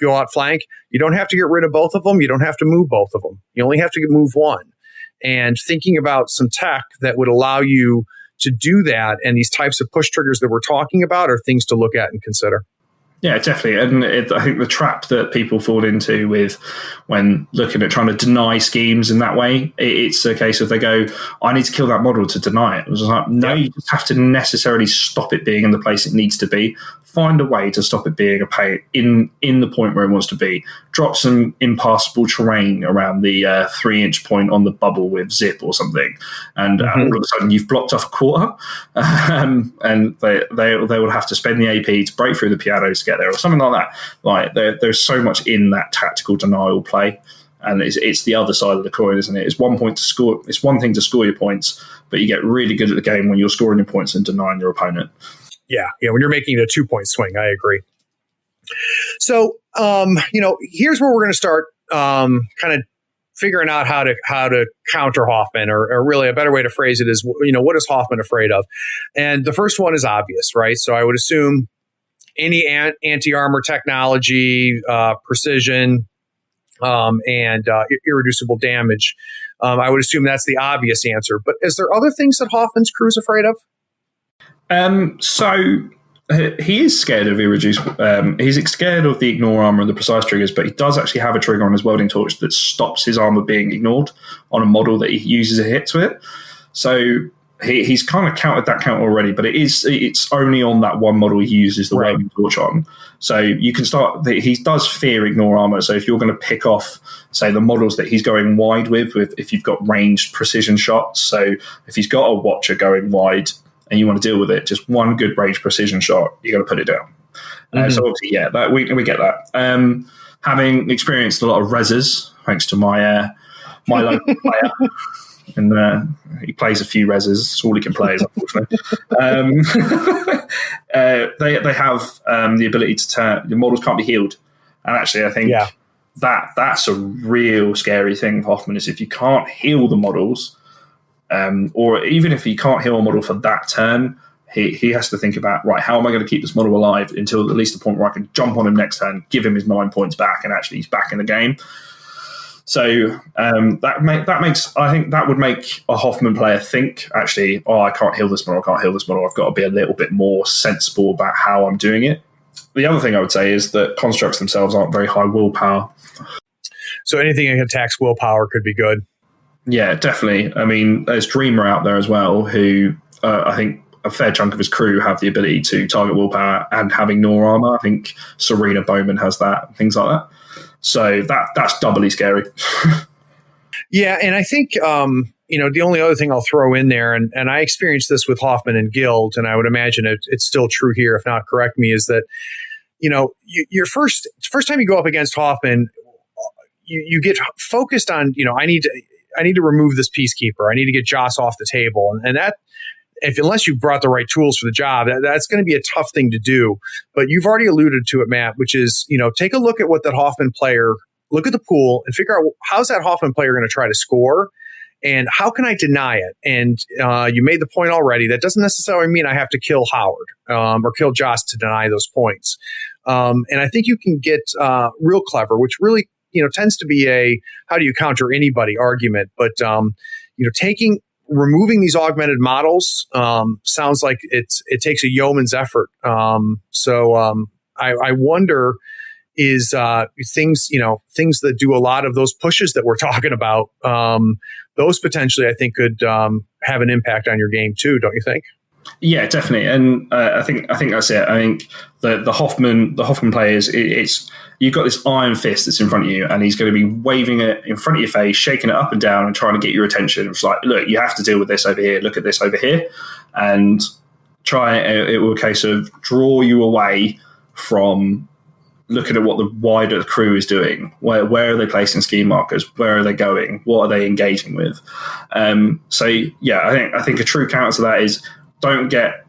go out flank, you don't have to get rid of both of them. You don't have to move both of them. You only have to move one. And thinking about some tech that would allow you to do that and these types of push triggers that we're talking about are things to look at and consider. Yeah, definitely. And I think the trap that people fall into with when looking at trying to deny schemes in that way, it's a case of they go, I need to kill that model to deny it. It was like, no, you just have to necessarily stop it being in the place it needs to be. Find a way to stop it being a pain in the point where it wants to be. Drop some impassable terrain around the 3-inch point on the bubble with zip or something, and all of a sudden you've blocked off a quarter, and they will have to spend the AP to break through the pianos to get there or something like that. Like there's so much in that tactical denial play, and it's the other side of the coin, isn't it? It's one point to score. It's one thing to score your points, but you get really good at the game when you're scoring your points and denying your opponent. Yeah, when you're making a 2-point swing, I agree. So, here's where we're going to start kind of figuring out how to counter Hoffman, or really a better way to phrase it is, what is Hoffman afraid of? And the first one is obvious, right? So I would assume any anti-armor technology, precision, and irreducible damage. I would assume that's the obvious answer. But is there other things that Hoffman's crew is afraid of? So he is scared of irreducible. He's scared of the ignore armor and the precise triggers, but he does actually have a trigger on his welding torch that stops his armor being ignored on a model that he uses a hit to it. So he's kind of countered that count already, but it's only on that one model he uses the welding torch on. So you can start. He does fear ignore armor. So if you're going to pick off, say, the models that he's going wide with if you've got ranged precision shots. So if he's got a watcher going wide and you want to deal with it, just one good range precision shot, you got to put it down. So obviously, we get that. Having experienced a lot of reses, thanks to my local player, and he plays a few reses. That's all he can play, unfortunately. They have the ability to turn. The models can't be healed, and actually, I think that's a real scary thing for Hoffman. Is if you can't heal the models. Or even if he can't heal a model for that turn, he has to think about, right, how am I going to keep this model alive until at least the point where I can jump on him next turn, give him his 9 points back, and actually he's back in the game. So I think that would make a Hoffman player think, actually, I can't heal this model, I've got to be a little bit more sensible about how I'm doing it. The other thing I would say is that constructs themselves aren't very high willpower. So anything that attacks willpower could be good. Yeah, definitely. I mean, there's Dreamer out there as well, who I think a fair chunk of his crew have the ability to target willpower and have ignore armor. I think Serena Bowman has that, things like that. So that's doubly scary. Yeah, and I think the only other thing I'll throw in there, and I experienced this with Hoffman and Guild, and I would imagine it's still true here, if not correct me, is that your first time you go up against Hoffman, you get focused on I need to remove this Peacekeeper. I need to get Joss off the table. And that, unless you brought the right tools for the job, that's going to be a tough thing to do. But you've already alluded to it, Matt, which is, take a look at what that Hoffman player, look at the pool and figure out how's that Hoffman player going to try to score and how can I deny it? And you made the point already. That doesn't necessarily mean I have to kill Howard or kill Joss to deny those points. And I think you can get real clever, which really, tends to be a how do you counter anybody argument. But, removing these augmented models sounds like it takes a yeoman's effort. I wonder is things that do a lot of those pushes that we're talking about. Those potentially, I think, could have an impact on your game too, don't you think? Yeah, definitely, and I think that's it. I think the Hoffman players, it's you've got this iron fist that's in front of you, and he's going to be waving it in front of your face, shaking it up and down, and trying to get your attention. It's like, look, you have to deal with this over here. Look at this over here, and try. It will a case of draw you away from looking at what the wider crew is doing. Where are they placing scheme markers? Where are they going? What are they engaging with? So yeah, I think a true counter to that is don't get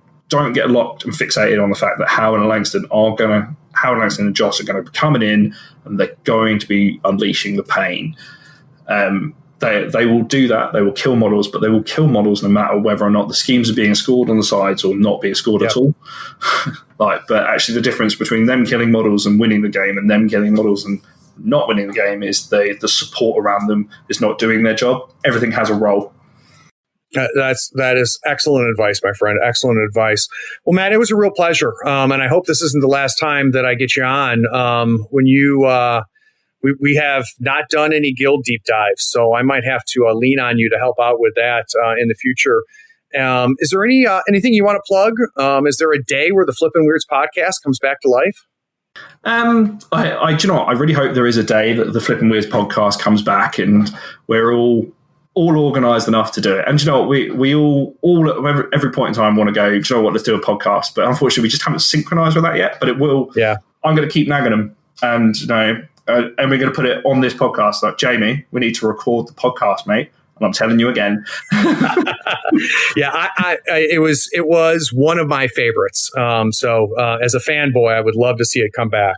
locked and fixated on the fact that Howard and Langston and Joss are going to be coming in and they're going to be unleashing the pain. they will do that. They will kill models, but they will kill models no matter whether or not the schemes are being scored on the sides or not being scored at all. But actually, the difference between them killing models and winning the game and them killing models and not winning the game is the support around them is not doing their job. Everything has a role. That is excellent advice, my friend. Excellent advice. Well, Matt, it was a real pleasure, and I hope this isn't the last time that I get you on. When you we have not done any guild deep dives, so I might have to lean on you to help out with that in the future. Is there anything you want to plug? Is there a day where the Flippin' Weirds podcast comes back to life? I do you know what? I really hope there is a day that the Flippin' Weirds podcast comes back and we're all organised enough to do it. And do you know what? We all at every point in time want to go, do you know what, let's do a podcast. But unfortunately, we just haven't synchronised with that yet. But it will. Yeah. I'm going to keep nagging them. And, and we're going to put it on this podcast. Like, Jamie, we need to record the podcast, mate. And I'm telling you again. Yeah, it was one of my favorites. So as a fanboy, I would love to see it come back.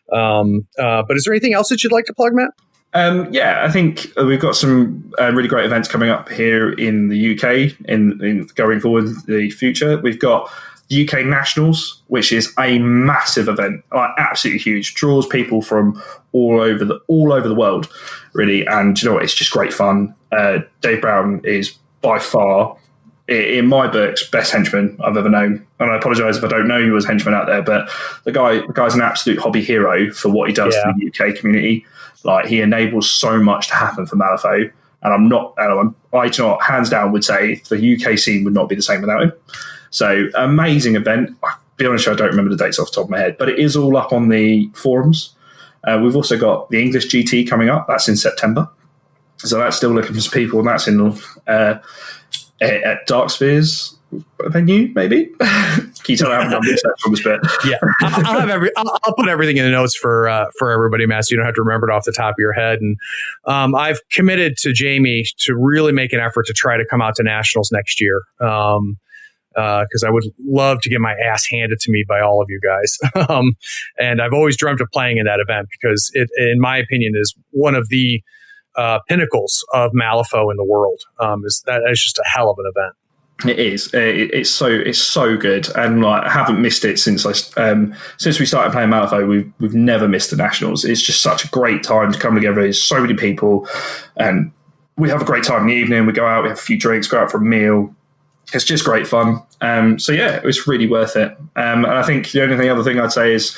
But is there anything else that you'd like to plug, Matt? Yeah, I think we've got some really great events coming up here in the UK in going forward in the future. We've got the UK Nationals, which is a massive event, like absolutely huge, draws people from all over the world, really. And you know what? It's just great fun. Dave Brown is by far, in my books, best henchman I've ever known. And I apologise if I don't know you as a henchman out there, but the guy's an absolute hobby hero for what he does to the UK community. Like, he enables so much to happen for Malifaux. And I hands down would say the UK scene would not be the same without him. So, amazing event. I'll be honest, I don't remember the dates off the top of my head, but it is all up on the forums. We've also got the English GT coming up. That's in September. So that's still looking for people, and that's in at Dark Spheres venue, maybe. Can you tell I haven't done research on this bit? Yeah, I'll put everything in the notes for everybody, Matt, so you don't have to remember it off the top of your head. And I've committed to Jamie to really make an effort to try to come out to Nationals next year. Because I would love to get my ass handed to me by all of you guys. And I've always dreamt of playing in that event because it, in my opinion, is one of the pinnacles of Malifaux in the world. It's just a hell of an event. It is. It's so good, and like, I haven't missed it since we started playing Malifaux. We've never missed the Nationals. It's just such a great time to come together. There's so many people, and we have a great time in the evening. We go out, we have a few drinks, go out for a meal. It's just great fun. So yeah, it was really worth it. And I think the only other thing I'd say is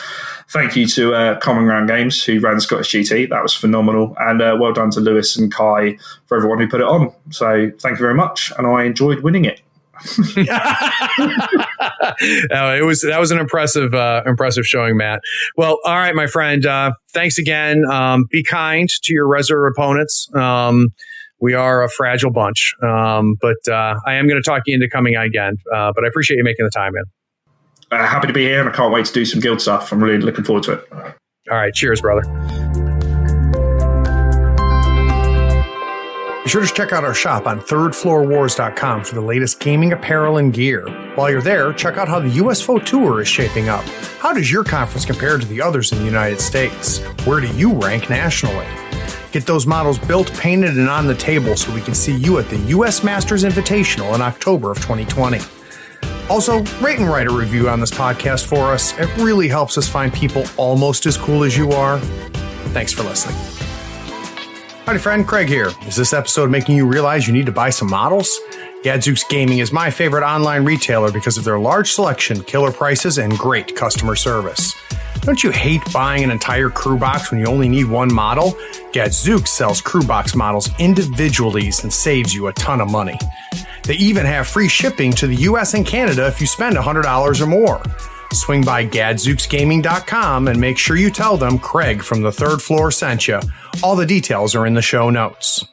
thank you to Common Ground Games, who ran the Scottish GT. That was phenomenal. And well done to Lewis and Kai for everyone who put it on. So thank you very much. And I enjoyed winning it. That was an impressive showing, Matt. Well, all right, my friend. Thanks again. Be kind to your Reser opponents. We are a fragile bunch, but I am going to talk you into coming on again. But I appreciate you making the time, man. Happy to be here, and I can't wait to do some guild stuff. I'm really looking forward to it. All right, cheers, brother. Be sure to check out our shop on thirdfloorwars.com for the latest gaming apparel and gear. While you're there, check out how the USFO Tour is shaping up. How does your conference compare to the others in the United States? Where do you rank nationally? Get those models built, painted, and on the table so we can see you at the US Masters Invitational in October of 2020. Also, rate and write a review on this podcast for us. It really helps us find people almost as cool as you are. Thanks for listening. Howdy, friend. Craig here. Is this episode making you realize you need to buy some models? Gadzooks Gaming is my favorite online retailer because of their large selection, killer prices, and great customer service. Don't you hate buying an entire crew box when you only need one model? Gadzooks sells crew box models individually and saves you a ton of money. They even have free shipping to the US and Canada if you spend $100 or more. Swing by gadzooksgaming.com and make sure you tell them Craig from the Third Floor sent you. All the details are in the show notes.